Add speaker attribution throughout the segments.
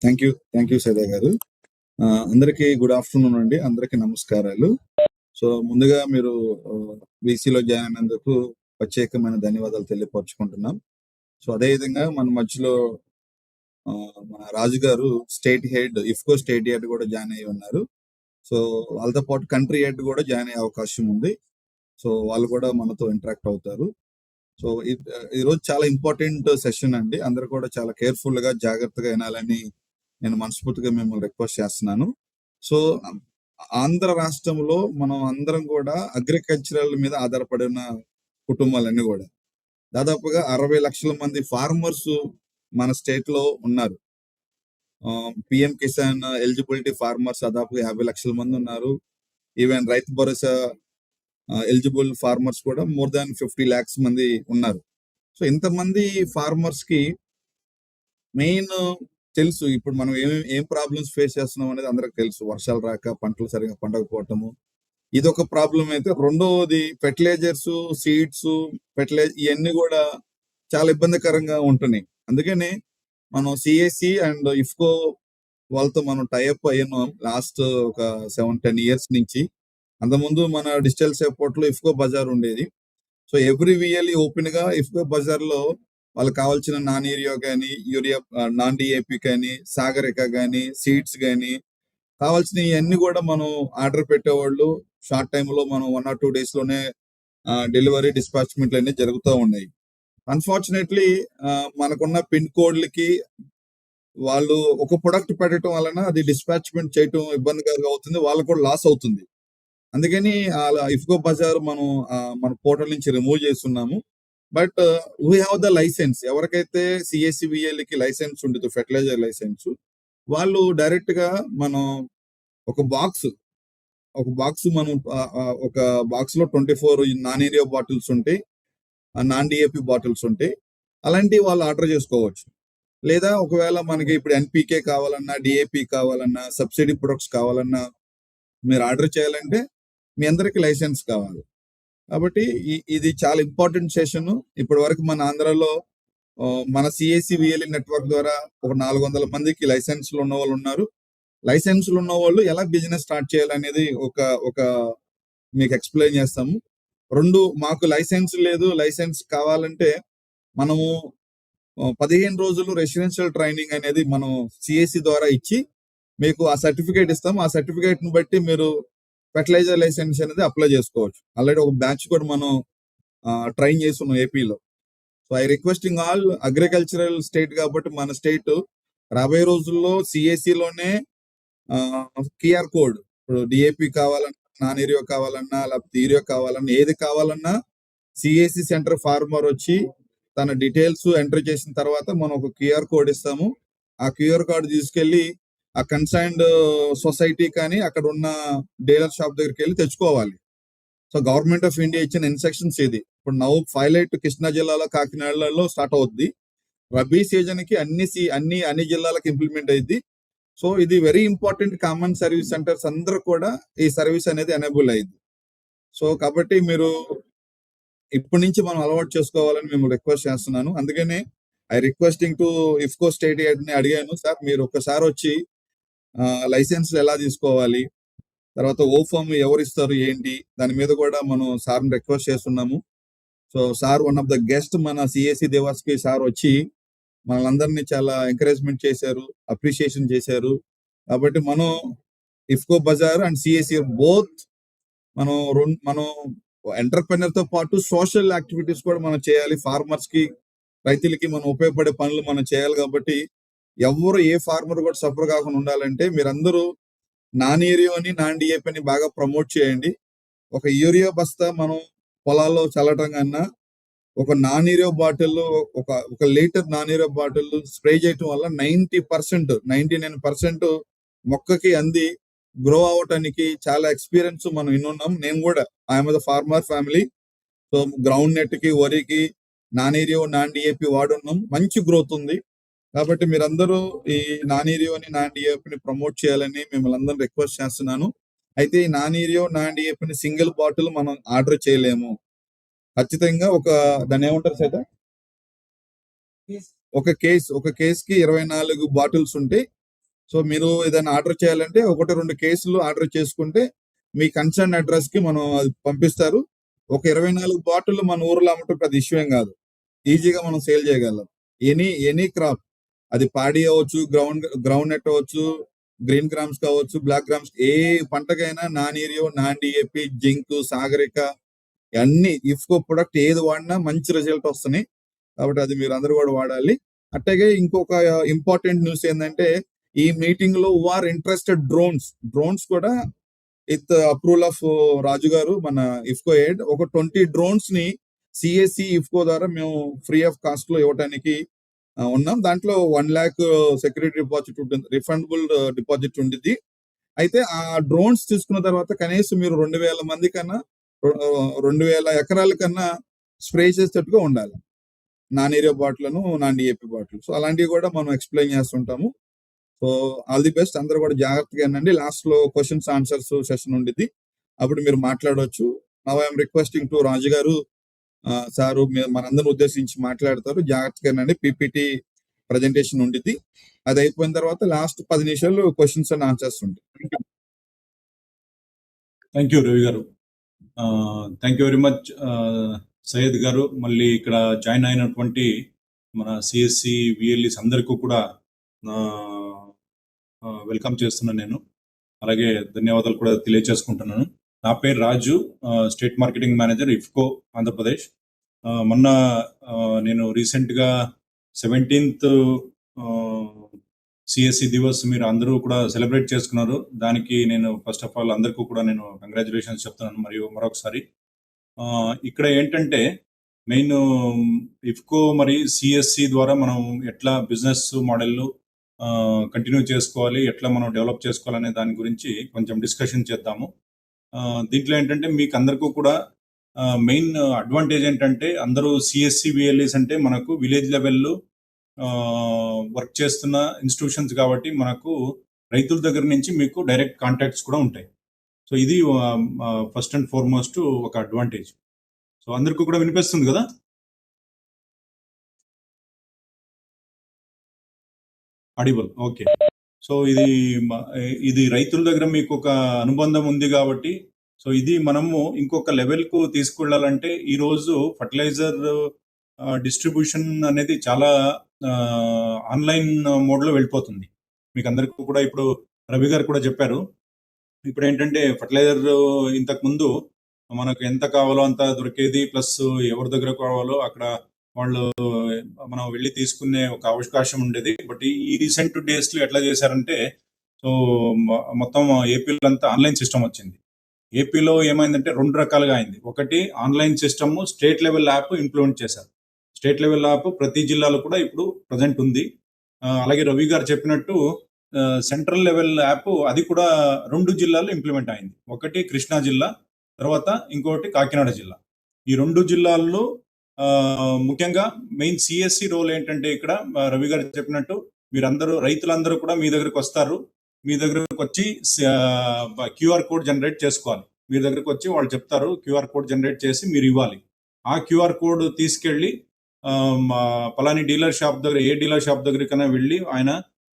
Speaker 1: Thank you Saida గారు. అందరికీ good afternoon అండి. అందరికీ నమస్కారాలు. సో ముందుగా మీరు వీసీలో జాయిన్ అయినందుకు ప్రత్యేకమైన ధన్యవాదాలు తెలియపరుచుకుంటున్నాం. సో అదేవిధంగా మన మధ్యలో మన రాజు గారు ఇఫ్కో స్టేట్ హెడ్ కూడా జాయిన్ అయ్యి ఉన్నారు. సో వాళ్ళతో పాటు కంట్రీ హెడ్ కూడా జాయిన్ అయ్యే అవకాశం ఉంది. సో వాళ్ళు కూడా మనతో ఇంటరాక్ట్ అవుతారు. సో ఈరోజు చాలా ఇంపార్టెంట్ సెషన్ అండి. అందరూ కూడా చాలా కేర్ఫుల్ గా జాగ్రత్తగా వినాలని నేను మనస్ఫూర్తిగా మిమ్మల్ని రిక్వెస్ట్ చేస్తున్నాను. సో ఆంధ్ర రాష్ట్రంలో మనం అందరం కూడా అగ్రికల్చరల్ మీద ఆధారపడిన కుటుంబాలన్నీ కూడా దాదాపుగా 60 లక్షల మంది ఫార్మర్స్ మన స్టేట్ లో ఉన్నారు. పిఎం కిసాన్ ఎలిజిబిలిటీ ఫార్మర్స్ దాదాపుగా 50 లక్షల మంది ఉన్నారు. Even Rythu Bharosa eligible farmers కూడా మోర్ దాన్ 50 lakhs మంది ఉన్నారు. సో ఇంతమంది ఫార్మర్స్ కి మెయిన్ తెలుసు ఇప్పుడు మనం ఏం ప్రాబ్లమ్స్ ఫేస్ చేస్తున్నాం అనేది అందరికి తెలుసు. వర్షాలు రాక పంటలు సరిగా పండకపోవటము ఇది ఒక ప్రాబ్లం అయితే, రెండవది ఫెర్టిలైజర్స్, సీడ్స్, ఇవన్నీ కూడా చాలా ఇబ్బందికరంగా ఉంటున్నాయి. అందుకని మనం సిఎస్సి అండ్ ఇఫ్కో వాళ్ళతో మనం టైఅప్ అయ్యాం లాస్ట్ ఒక 7-10 years నుంచి. అంతకుముందు మన డిజిటల్ సపోర్ట్ లో ఇఫ్కో బజార్ ఉండేది. సో ఎవ్రీ వీఎల్ఈ ఓపెన్ గా ఇఫ్కో బజార్ లో వాళ్ళకి కావాల్సిన నాన్ యూరియా కానీ, నాన్ డిఏపి కానీ, సాగరిక కానీ, సీడ్స్ కానీ కావాల్సిన ఇవన్నీ కూడా మనం ఆర్డర్ పెట్టేవాళ్ళు. షార్ట్ టైమ్ లో మనం 1 or 2 days లోనే డెలివరీ డిస్పాచ్మెంట్లు అన్ని జరుగుతూ ఉన్నాయి. అన్ఫార్చునేట్లీ మనకున్న పిన్ కోడ్లకి వాళ్ళు ఒక ప్రొడక్ట్ పెట్టడం వలన అది డిస్పాచ్మెంట్ చేయటం ఇబ్బందికరంగా అవుతుంది, వాళ్ళకు కూడా లాస్ అవుతుంది. అందుకని ఇఫ్కో బజార్ మనం మన పోర్టల్ నుంచి రిమూవ్ చేస్తున్నాము. But we have the licence. ఎవరికైతే సిఎస్సివిఎల్కి లైసెన్స్ ఉండదు, ఫెర్టిలైజర్ లైసెన్స్, వాళ్ళు డైరెక్ట్ గా మనం ఒక బాక్స్ మనం ఒక బాక్స్ లో 24 నాన్ ఏరియా బాటిల్స్ ఉంటాయి, నాన్ డిఏపి బాటిల్స్ ఉంటాయి. అలాంటివి వాళ్ళు ఆర్డర్ చేసుకోవచ్చు. లేదా ఒకవేళ మనకి ఇప్పుడు ఎన్పికే కావాలన్నా, డిఏపి కావాలన్నా, సబ్సిడీ ప్రొడక్ట్స్ కావాలన్నా మీరు ఆర్డర్ చేయాలంటే మీ అందరికి లైసెన్స్ కావాలి. కాబట్టి ఇది చాలా ఇంపార్టెంట్ సెషన్. ఇప్పటి వరకు మన ఆంధ్రాలో మన సిఎస్సివిఎల్ఈ నెట్వర్క్ ద్వారా ఒక 400 మందికి లైసెన్స్లు ఉన్న వాళ్ళు ఉన్నారు. లైసెన్స్లు ఉన్న వాళ్ళు ఎలా బిజినెస్ స్టార్ట్ చేయాలనేది ఒక మీకు ఎక్స్ప్లెయిన్ చేస్తాము. మాకు లైసెన్స్ లేదు, లైసెన్స్ కావాలంటే మనము 15 రోజులు రెసిడెన్షియల్ ట్రైనింగ్ అనేది మనం సిఎస్సి ద్వారా ఇచ్చి మీకు ఆ సర్టిఫికేట్ ఇస్తాము. ఆ సర్టిఫికేట్ ను బట్టి మీరు ఫెర్టిలైజర్ లైసెన్స్ అనేది అప్లై చేసుకోవచ్చు. ఆల్రెడీ ఒక బ్యాచ్ కూడా మనం ట్రైన్ చేస్తున్నాం ఏపీలో. So I requesting all, agricultural state కాబట్టి మన స్టేట్ రాబోయే రోజుల్లో సిఎస్సిలోనే క్యూఆర్ కోడ్, ఇప్పుడు డిఏపి కావాలన్నా, నాన్ ఏరియో కావాలన్నా, లేకపోతే ఏరియో కావాలన్నా, ఏది కావాలన్నా సిఎస్సి సెంటర్ ఫార్మర్ వచ్చి తన డీటెయిల్స్ ఎంటర్ చేసిన తర్వాత మనం ఒక క్యూఆర్ కోడ్ ఇస్తాము. ఆ క్యూఆర్ కోడ్ తీసుకెళ్లి ఆ కన్సర్న్డ్ సొసైటీ కానీ అక్కడ ఉన్న డీలర్ షాప్ దగ్గరికి వెళ్ళి తెచ్చుకోవాలి. సో గవర్నమెంట్ ఆఫ్ ఇండియా ఇచ్చిన ఇన్స్ట్రక్షన్స్ ఇది. ఇప్పుడు పైలట్ కృష్ణా జిల్లాలో, కాకినాడలో స్టార్ట్ అవుద్ది. రబీ సీజన్ కి అన్ని జిల్లాలకు ఇంప్లిమెంట్ అయింది. సో ఇది very important. Common service centres అందరూ కూడా ఈ సర్వీస్ అనేది ఎనేబుల్ అయింది. సో కాబట్టి మీరు ఇప్పటి నుంచి మనం అలవాటు చేసుకోవాలని మేము రిక్వెస్ట్ చేస్తున్నాను. అందుకనే I requesting to IFFCO state head ని అడిగాను, సార్ మీరు ఒక్కసారి వచ్చి లైసెన్స్ ఎలా తీసుకోవాలి, తర్వాత ఓఫామ్ ఎవరు ఇస్తారు ఏంటి, దాని మీద కూడా మనం సార్ని రిక్వెస్ట్ చేస్తున్నాము. So sir one of the guest మన సిఎస్సి దేవాస్ కి సార్ వచ్చి మనల్ని చాలా ఎంకరేజ్మెంట్ చేశారు, అప్రిషియేషన్ చేశారు. కాబట్టి మనం IFFCO Bazar and CSC both మనం ఎంటర్ప్రెన్యూర్ తో పాటు సోషల్ యాక్టివిటీస్ కూడా మనం చేయాలి. ఫార్మర్స్ కి, రైతులకి మనం ఉపయోగపడే పనులు మనం చేయాలి. కాబట్టి ఎవరు ఏ ఫార్మర్ కూడా సఫర్ కాకుండా ఉండాలంటే మీరందరూ నాన్ ఏరియోని, నాన్ డిఏపిని బాగా ప్రమోట్ చేయండి. ఒక యూరియా బస్తా మనం పొలాల్లో చల్లటం కన్నా ఒక నాన్ ఏరియో బాటిల్, ఒక లీటర్ నాన్ ఏరియో బాటిల్ స్ప్రే చేయటం వల్ల 99% మొక్కకి అంది గ్రో అవటానికి చాలా ఎక్స్పీరియన్స్ మనం ఇన్నున్నాం. నేను కూడా I'm the farmer family. So groundnut కి, వరికి నాన్ ఏరియో, నాన్ డిఏపి వాడున్నాం, మంచి గ్రోత్ ఉంది. కాబట్టి మీరందరూ ఈ నాన్ ఏరియోని, నాన్ డిఏపిని ప్రమోట్ చేయాలని మిమ్మల్ని అందరూ రిక్వెస్ట్ చేస్తున్నాను. అయితే ఈ నాన్ ఏరియో, నాన్ డిఏపిని సింగిల్ బాటిల్ మనం ఆర్డర్ చేయలేము. ఖచ్చితంగా దాన్ని ఏమంటారు సైత, ఒక కేస్ కి 24 బాటిల్స్ ఉంటాయి. సో మీరు ఏదైనా ఆర్డర్ చేయాలంటే 1-2 కేసులు ఆర్డర్ చేసుకుంటే మీ కన్సర్న్ అడ్రస్ కి మనం అది పంపిస్తారు. ఒక 24 బాటిల్ మన ఊర్లో అమ్మటం పెద్ద ఇష్యూ ఏం కాదు. ఈజీగా మనం సేల్ చేయగలం. ఎనీ క్రాప్, అది పాడి అవ్వచ్చు, గ్రౌండ్ నట్ అవ్వచ్చు, గ్రీన్ గ్రామ్స్ కావచ్చు, బ్లాక్ గ్రామ్స్, ఏ పంటకైనా non urea, nano DAP, zinc, Sagarika, అన్ని ఇఫ్కో ప్రొడక్ట్ ఏది వాడినా మంచి రిజల్ట్ వస్తున్నాయి. కాబట్టి అది మీరు అందరూ కూడా వాడాలి. అట్లాగే ఇంకొక ఇంపార్టెంట్ న్యూస్ ఏంటంటే, ఈ మీటింగ్ లో ఆర్ ఇంట్రెస్టెడ్ డ్రోన్స్ కూడా విత్ అప్రూవల్ ఆఫ్ రాజు గారు, మన ఇఫ్కో హెడ్, ఒక 20 డ్రోన్స్ ని సిఎస్సి ఇఫ్కో ద్వారా మేము ఫ్రీ ఆఫ్ కాస్ట్ లో ఇవ్వడానికి ఉన్నాం. దాంట్లో 1 lakh సెక్యూరిటీ డిపాజిట్ ఉంటుంది, రిఫండబుల్ డిపాజిట్ ఉంటుంది. అయితే ఆ డ్రోన్స్ తీసుకున్న తర్వాత కనీసం మీరు 2000 మంది కన్నా 2000 ఎకరాల కన్నా స్ప్రే చేసేటట్టుగా ఉండాలి. Non area bottle, non DAP bottle. So అలాంటివి కూడా మనం ఎక్స్ప్లెయిన్ చేస్తుంటాము. So all the best. అందరూ కూడా జాగ్రత్తగా వినండి. లాస్ట్ లో క్వశ్చన్స్ ఆన్సర్స్ సెషన్ ఉండిద్ది, అప్పుడు మీరు మాట్లాడవచ్చు. నౌ ఐఎమ్ రిక్వెస్టింగ్ టు రాజు గారు, సారు మనందరిని ఉద్దేశించి మాట్లాడతారు. జాగ్రత్తగా వినండి. పీపీటీ ప్రజెంటేషన్ ఉండిద్ది. అది అయిపోయిన తర్వాత లాస్ట్ 10 నిమిషాలు క్వశ్చన్స్ అండ్ ఆన్సర్స్ ఉంటాయి.
Speaker 2: థ్యాంక్ యూ రవి గారు. Thank you very much Syed గారు. మళ్ళీ ఇక్కడ జాయిన్ అయినటువంటి మన సిఎస్సి విఎల్ఈస్ అందరికీ కూడా వెల్కమ్ చేస్తున్నాను నేను. అలాగే ధన్యవాదాలు కూడా తెలియజేసుకుంటున్నాను. నా పేరు Raju, state marketing manager, IFFCO Andhra Pradesh. మొన్న నేను రీసెంట్గా 17th సిఎస్సి దివస్ మీరు అందరూ కూడా సెలబ్రేట్ చేసుకున్నారు. దానికి నేను ఫస్ట్ ఆఫ్ ఆల్ అందరికీ కూడా నేను కంగ్రాచులేషన్స్ చెప్తున్నాను. మరియు మరొకసారి ఇక్కడ ఏంటంటే మెయిన్ ఇఫ్కో మరి సిఎస్సి ద్వారా మనం ఎట్లా బిజినెస్ మోడల్ కంటిన్యూ చేసుకోవాలి, ఎట్లా మనం డెవలప్ చేసుకోవాలనే దాని గురించి కొంచెం డిస్కషన్ చేద్దాము. దీంట్లో ఏంటంటే మీకు అందరికీ కూడా మెయిన్ అడ్వాంటేజ్ ఏంటంటే, అందరూ సిఎస్సి విఎల్ఈస్ అంటే మనకు విలేజ్ లెవెల్లో వర్క్ చేస్తున్న ఇన్స్టిట్యూషన్స్ కాబట్టి మనకు రైతుల దగ్గర నుంచి మీకు డైరెక్ట్ కాంటాక్ట్స్ కూడా ఉంటాయి. సో ఇది ఫస్ట్ అండ్ ఫార్మోస్ట్ ఒక అడ్వాంటేజ్. సో అందరికీ కూడా వినిపిస్తుంది కదా? Audible, okay. సో ఇది రైతుల దగ్గర మీకు ఒక అనుబంధం ఉంది కాబట్టి, సో ఇది మనము ఇంకొక లెవెల్కు తీసుకెళ్ళాలంటే ఈరోజు ఫర్టిలైజర్ డిస్ట్రిబ్యూషన్ అనేది చాలా ఆన్లైన్ మోడ్లో వెళ్ళిపోతుంది. మీకు అందరికీ కూడా ఇప్పుడు రవి గారు కూడా చెప్పారు. ఇప్పుడు ఏంటంటే ఫర్టిలైజర్ ఇంతకుముందు మనకు ఎంత కావాలో అంత దొరికేది, ప్లస్ ఎవరి దగ్గర కావాలో అక్కడ వాళ్ళు మనం వెళ్ళి తీసుకునే ఒక అవకాశం ఉండేది. బట్ ఈ రీసెంట్ డేస్లో ఎట్లా చేశారంటే, సో మొత్తం ఏపీలో అంతా ఆన్లైన్ సిస్టమ్ వచ్చింది. ఏపీలో ఏమైందంటే 2 రకాలుగా అయింది. ఒకటి online system state level app implement చేశారు. స్టేట్ లెవెల్ యాప్ ప్రతి జిల్లాలో కూడా ఇప్పుడు ప్రజెంట్ ఉంది. అలాగే రవి గారు చెప్పినట్టు సెంట్రల్ లెవెల్ యాప్ అది కూడా 2 జిల్లాల్లో ఇంప్లిమెంట్ అయింది. ఒకటి కృష్ణా జిల్లా, తర్వాత ఇంకోటి కాకినాడ జిల్లా. ఈ 2 జిల్లాల్లో ముఖ్యంగా మెయిన్ సిఎస్సి రోల్ ఏంటంటే, ఇక్కడ రవి గారు చెప్పినట్టు మీరందరూ రైతులందరూ కూడా మీ దగ్గరకు వస్తారు. మీ దగ్గరకు వచ్చి క్యూఆర్ కోడ్ జనరేట్ చేసుకోవాలి. మీ దగ్గరకు వచ్చి వాళ్ళు చెప్తారు, క్యూఆర్ కోడ్ జనరేట్ చేసి మీరు ఇవ్వాలి. ఆ క్యూఆర్ కోడ్ తీసుకెళ్ళి పలాని డీలర్ షాప్ దగ్గర, ఏ డీలర్ షాప్ దగ్గరికైనా వెళ్ళి ఆయన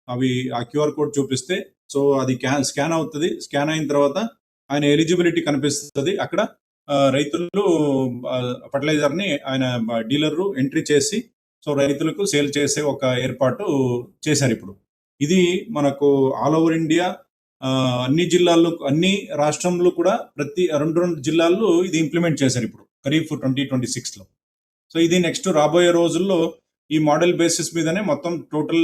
Speaker 2: ఆ క్యూఆర్ కోడ్ చూపిస్తే, సో అది స్కాన్ అవుతుంది. స్కాన్ అయిన తర్వాత ఆయన ఎలిజిబిలిటీ కనిపిస్తుంది. అక్కడ రైతులు ఫర్టిలైజర్ని ఆయన డీలరు ఎంట్రీ చేసి, సో రైతులకు సేల్ చేసే ఒక ఏర్పాటు చేశారు ఇప్పుడు. ఇది మనకు ఆల్ ఓవర్ ఇండియా అన్ని జిల్లాల్లో, అన్ని రాష్ట్రంలో కూడా ప్రతి 2 జిల్లాల్లో ఇది ఇంప్లిమెంట్ చేశారు ఇప్పుడు ఖరీఫ్ 2026లో. సో ఇది నెక్స్ట్ రాబోయే రోజుల్లో ఈ మోడల్ బేసిస్ మీదనే మొత్తం టోటల్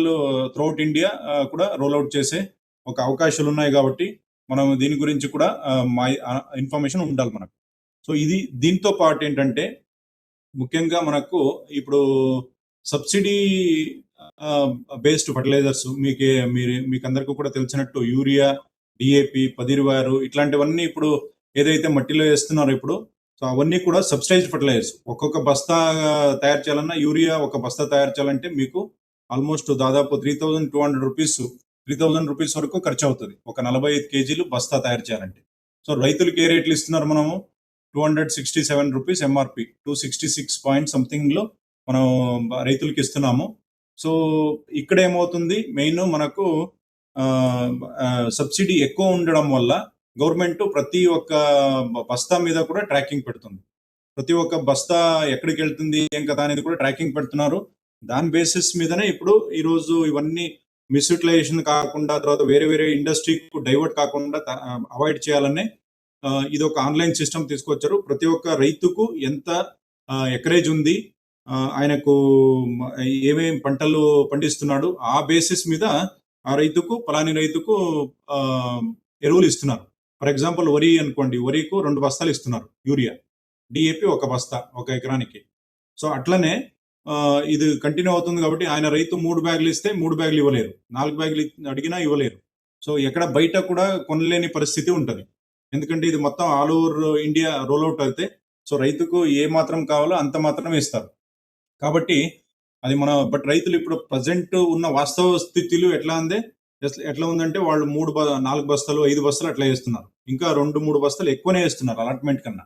Speaker 2: త్రూఅవుట్ ఇండియా కూడా రోల్అవుట్ చేసే ఒక అవకాశాలు ఉన్నాయి. కాబట్టి మనం దీని గురించి కూడా మా ఇన్ఫర్మేషన్ ఉండాలి మనకు. సో ఇది దీంతో పాటు ఏంటంటే, ముఖ్యంగా మనకు ఇప్పుడు సబ్సిడీ బేస్డ్ ఫర్టిలైజర్స్ మీకు అందరికీ కూడా తెలిసినట్టు యూరియా, డిఏపి, 10 ఇట్లాంటివన్నీ ఇప్పుడు ఏదైతే మట్టిలో వేస్తున్నారో ఇప్పుడు, సో అవన్నీ కూడా సబ్సిడైజ్డ్ ఫర్టిలైజర్స్. ఒక్కొక్క బస్తా తయారు చేయాలన్నా, యూరియా ఒక బస్తా తయారు చేయాలంటే మీకు ఆల్మోస్ట్ దాదాపు 3,200 రూపీస్, 3,000 రూపీస్ వరకు ఖర్చు అవుతుంది ఒక 45 కేజీలు బస్తా తయారు చేయాలంటే. సో రైతులకు ఏ రేట్లు ఇస్తున్నారు మనము? 267 రూపీస్ ఎంఆర్పి, 266 పాయింట్ సంథింగ్లో మనం రైతులకి ఇస్తున్నాము. సో ఇక్కడ ఏమవుతుంది, మెయిన్ మనకు సబ్సిడీ ఎక్కువ ఉండడం వల్ల గవర్నమెంట్ ప్రతి ఒక్క బస్తా మీద కూడా ట్రాకింగ్ పెడుతుంది. ప్రతి ఒక్క బస్తా ఎక్కడికి వెళ్తుంది ఏం కదా అనేది కూడా ట్రాకింగ్ పెడుతున్నారు. దాని బేసిస్ మీదనే ఇప్పుడు ఈరోజు ఇవన్నీ మిస్యూటిలైజేషన్ కాకుండా, తర్వాత వేరే వేరే ఇండస్ట్రీకి డైవర్ట్ కాకుండా అవాయిడ్ చేయాలనే ఇది ఒక ఆన్లైన్ సిస్టమ్ తీసుకొచ్చారు. ప్రతి ఒక్క రైతుకు ఎంత ఎకరేజ్ ఉంది, ఆయనకు ఏమేం పంటలు పండిస్తున్నాడు, ఆ బేసిస్ మీద ఆ రైతుకు పలాని రైతుకు ఎరువులు ఇస్తున్నారు. ఫర్ ఎగ్జాంపుల్ వరి అనుకోండి, వరికి 2 బస్తాలు ఇస్తున్నారు యూరియా, డిఏపి 1 బస్తా 1 ఎకరానికి. సో అట్లనే ఇది కంటిన్యూ అవుతుంది కాబట్టి ఆయన రైతు 3 బ్యాగులు ఇస్తే 3 బ్యాగులు ఇవ్వలేరు, 4 బ్యాగులు అడిగినా ఇవ్వలేరు. సో ఎక్కడ బయట కూడా కొనలేని పరిస్థితి ఉంటుంది. ఎందుకంటే ఇది మొత్తం ఆల్ ఓవర్ ఇండియా రోల్అవుట్ అయితే సో రైతుకు ఏ మాత్రం కావాలో అంత మాత్రమే ఇస్తారు. కాబట్టి అది బట్ రైతులు ఇప్పుడు ప్రజెంట్ ఉన్న వాస్తవ స్థితిలో ఎట్లా ఉందంటే వాళ్ళు 4 బస్తాలు 5 బస్తాలు అట్లా వేస్తున్నారు. ఇంకా 2-3 బస్తాలు ఎక్కువనే వేస్తున్నారు అలాట్మెంట్ కన్నా.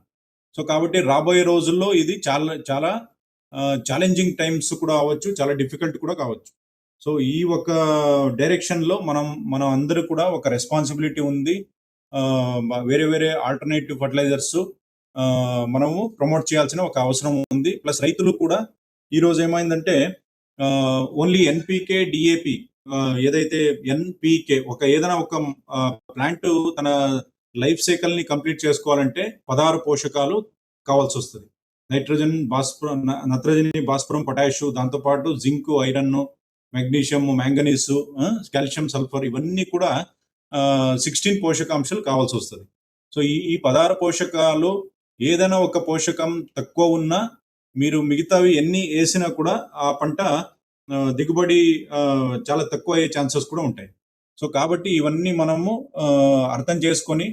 Speaker 2: సో కాబట్టి రాబోయే రోజుల్లో ఇది చాలా చాలా ఛాలెంజింగ్ టైమ్స్ కూడా అవ్వచ్చు, చాలా డిఫికల్ట్ కూడా కావచ్చు. సో ఈ ఒక డైరెక్షన్లో మనం అందరూ కూడా ఒక రెస్పాన్సిబిలిటీ ఉంది. వేరే వేరే ఆల్టర్నేటివ్ ఫర్టిలైజర్స్ మనము ప్రమోట్ చేయాల్సిన ఒక అవసరం ఉంది. ప్లస్ రైతులు కూడా ఈ రోజు ఏమైందంటే ఓన్లీ ఎన్పికే డిఏపి ఏదైతే ఎన్పికే ఏదైనా ఒక ప్లాంట్ తన లైఫ్ సైకిల్ ని కంప్లీట్ చేసుకోవాలంటే 16 పోషకాలు కావాల్సి వస్తుంది. నత్రజని, భాస్వరం, పొటాష్, దాంతోపాటు zinc, iron, magnesium, manganese, calcium, sulphur ఇవన్నీ కూడా 16 పోషకాంశాలు కావాల్సి వస్తుంది. సో ఈ 16 పోషకాలు ఏదైనా ఒక పోషకం తక్కువ ఉన్నా మీరు మిగతావి ఎన్ని వేసినా కూడా ఆ పంట దిగుబడి చాలా తక్కువ అయ్యే ఛాన్సెస్ కూడా ఉంటాయి. సో కాబట్టి ఇవన్నీ మనము అర్థం చేసుకొని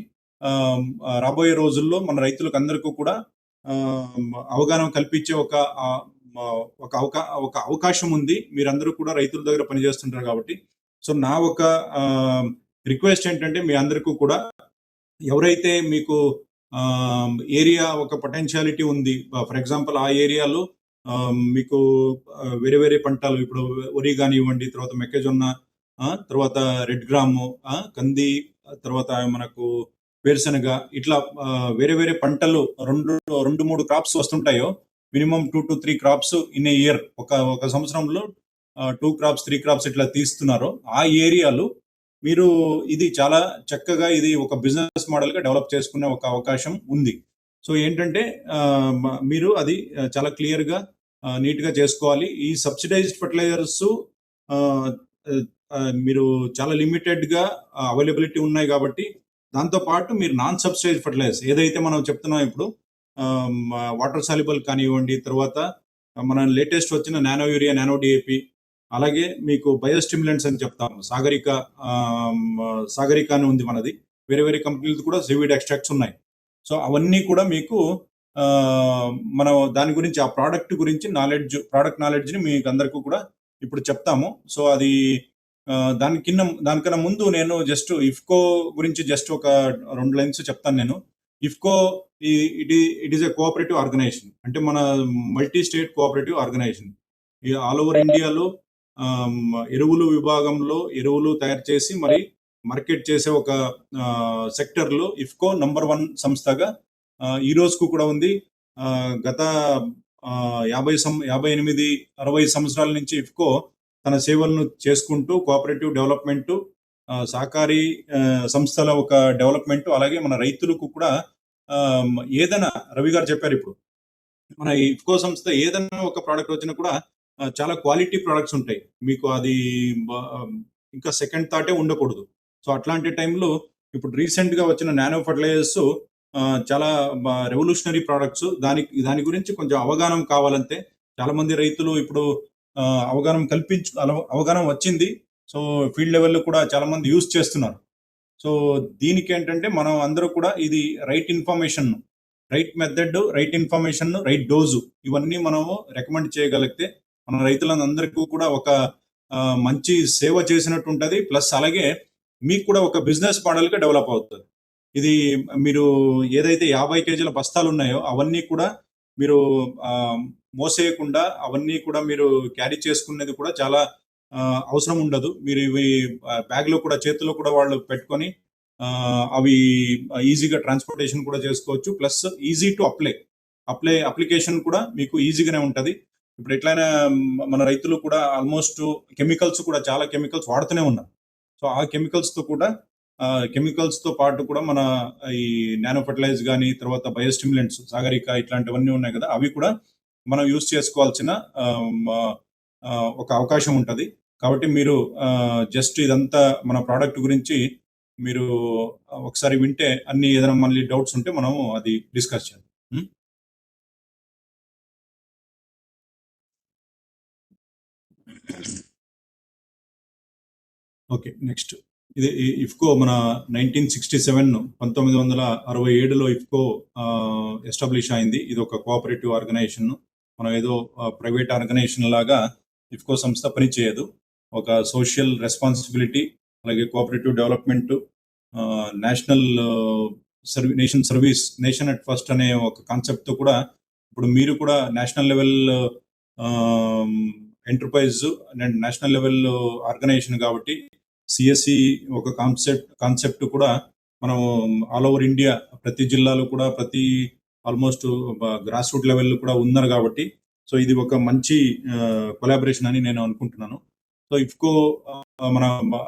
Speaker 2: రాబోయే రోజుల్లో మన రైతులకు అందరికీ కూడా అవగాహన కల్పించే ఒక అవకాశం ఉంది. మీరందరూ కూడా రైతుల దగ్గర పనిచేస్తుంటారు కాబట్టి. సో నా ఒక రిక్వెస్ట్ ఏంటంటే మీ అందరికీ కూడా ఎవరైతే మీకు ఏరియా ఒక పొటెన్షియాలిటీ ఉంది, ఫర్ ఎగ్జాంపుల్ ఆ ఏరియాలో మీకు వేరే వేరే పంటలు, ఇప్పుడు వరి కానివ్వండి, తర్వాత మొక్కజొన్న, తర్వాత రెడ్ గ్రాము, కంది, తర్వాత మనకు వేరుశనగ, ఇట్లా వేరే వేరే పంటలు 2-3 క్రాప్స్ వస్తుంటాయో, minimum 2 to 3 crops in a year, ఒక సంవత్సరంలో 2 క్రాప్స్ 3 క్రాప్స్ ఇట్లా తీస్తున్నారో ఆ ఏరియాలు మీరు ఇది చాలా చక్కగా ఇది ఒక బిజినెస్ మోడల్ గా డెవలప్ చేసుకునే ఒక అవకాశం ఉంది. సో ఏంటంటే మీరు అది చాలా క్లియర్ గా నీట్ గా చేసుకోవాలి. ఈ సబ్సిడైజ్డ్ ఫర్టిలైజర్స్ మీరు చాలా లిమిటెడ్ గా అవైలబిలిటీ ఉన్నాయి కాబట్టి, దాంతో పాటు మీరు నాన్ సబ్సిడైజ్ ఫర్టిలైజర్స్ ఏదైతే మనం చెప్తున్నాం ఇప్పుడు, వాటర్ సాల్యుబుల్ కానివ్వండి, తర్వాత మన లేటెస్ట్ వచ్చిన నానో యూరియా, నానో డిఏపి, అలాగే మీకు బయోస్టిమ్యులెంట్స్ అని చెప్తాము, సాగరిక అని ఉంది మనది, వేరే వేరే కంపెనీలు కూడా సీవీడ్ ఎక్స్ట్రాక్ట్స్ ఉన్నాయి. సో అవన్నీ కూడా మీకు మనం దాని గురించి ఆ ప్రోడక్ట్ గురించి ప్రోడక్ట్ నాలెడ్జ్ని మీకు అందరికీ కూడా ఇప్పుడు చెప్తాము. సో అది దానికన్నా ముందు నేను జస్ట్ ఇఫ్కో గురించి జస్ట్ ఒక 2 లైన్స్ చెప్తాను. నేను IFFCO it is a cooperative organisation, అంటే మన multi state cooperative organisation. All over ఇండియాలో ఎరువులు విభాగంలో ఎరువులు తయారు చేసి మరి మార్కెట్ చేసే ఒక సెక్టర్లో ఇఫ్కో నంబర్ 1 సంస్థగా ఈ రోజుకు కూడా ఉంది. గత 58-60 సంవత్సరాల నుంచి ఇఫ్కో తన సేవలను చేసుకుంటూ కోఆపరేటివ్ డెవలప్మెంట్, సహకారీ సంస్థల ఒక డెవలప్మెంట్, అలాగే మన రైతులకు కూడా ఏదైనా, రవి గారు చెప్పారు ఇప్పుడు, మన ఇఫ్కో సంస్థ ఏదైనా ఒక ప్రోడక్ట్ వచ్చినా కూడా చాలా క్వాలిటీ ప్రొడక్ట్స్ ఉంటాయి మీకు, అది ఇంకా సెకండ్ థాటే ఉండకూడదు. సో అట్లాంటి టైంలో ఇప్పుడు రీసెంట్ గా వచ్చిన నానో ఫర్టిలైజర్స్ చాలా రెవల్యూషనరీ ప్రొడక్ట్స్. దాని గురించి కొంచెం అవగాహన కావాలంటే చాలా మంది రైతులు ఇప్పుడు అవగాహన వచ్చింది. సో ఫీల్డ్ లెవెల్లో కూడా చాలా మంది యూజ్ చేస్తున్నారు. సో దీనికి ఏంటంటే మనం అందరూ కూడా ఇది right information, right method, right information, right dose, ఇవన్నీ మనము రికమెండ్ చేయగలిగితే మన రైతులందరికీ కూడా ఒక మంచి సేవ చేసినట్టు ఉంటుంది. ప్లస్ అలాగే మీకు కూడా ఒక బిజినెస్ మోడల్గా డెవలప్ అవుతుంది. ఇది మీరు ఏదైతే 50 కేజీల బస్తాలు ఉన్నాయో అవన్నీ కూడా మీరు మోసేయకుండా అవన్నీ కూడా మీరు క్యారీ చేసుకునేది కూడా చాలా అవసరం ఉండదు. మీరు ఇవి బ్యాగ్‌లో కూడా చేతుల్లో కూడా వాళ్ళు పెట్టుకొని అవి ఈజీగా ట్రాన్స్‌పోర్టేషన్ కూడా చేసుకోవచ్చు. ప్లస్ ఈజీ టు అప్లికేషన్ కూడా మీకు ఈజీగానే ఉంటది. ఇప్పుడు ఎట్లైనా మన రైతులు కూడా ఆల్మోస్ట్ కెమికల్స్ కూడా చాలా కెమికల్స్ వాడుతూనే ఉన్నారు. సో, ఆ కెమికల్స్‌తో పాటు కూడా మన ఈ నానో ఫెర్టిలైజ్ గాని, తర్వాత బయోస్టిమ్యులెంట్స్ సాగరిక ఇట్లాంటివన్నీ ఉన్నాయి కదా! అవి కూడా మనం యూజ్ చేసుకోవాల్సిన ఆహ్, మ ఒక అవకాశం ఉంటది. కాబట్టి మీరు జస్ట్ ఇదంతా మన ప్రొడక్ట్ గురించి మీరు ఒకసారి వింటే అన్ని ఏదైనా మళ్ళీ డౌట్స్ ఉంటే మనము అది డిస్కస్ చేద్దాం. హ్మ్. ఓకే. నెక్స్ట్ ఇది ఇఫ్కో మన 1967 1967లో ఇఫ్కో ఎస్టాబ్లిష్ అయింది. ఇది ఒక కోఆపరేటివ్ ఆర్గనైజేషన్. మనం ఏదో ప్రైవేట్ ఆర్గనైజేషన్ లాగా ఇఫ్కో సంస్థ పనిచేయదు. ఒక సోషల్ రెస్పాన్సిబిలిటీ, అలాగే cooperative development, national nation service, nation at first అనే ఒక కాన్సెప్ట్‌తో కూడా ఇప్పుడు మీరు కూడా national level ah, enterprise and national level organisation కాబట్టి సిఎస్సి ఒక కాన్సెప్ట్ కూడా మనం ఆల్ ఓవర్ ఇండియా ప్రతి జిల్లాలో కూడా ప్రతి ఆల్మోస్ట్ గ్రాస్ రూట్ లెవెల్ కూడా ఉన్నారు కాబట్టి సో ఇది ఒక మంచి కొలాబరేషన్ అని నేను అనుకుంటున్నాను. సో ఇఫ్కో మన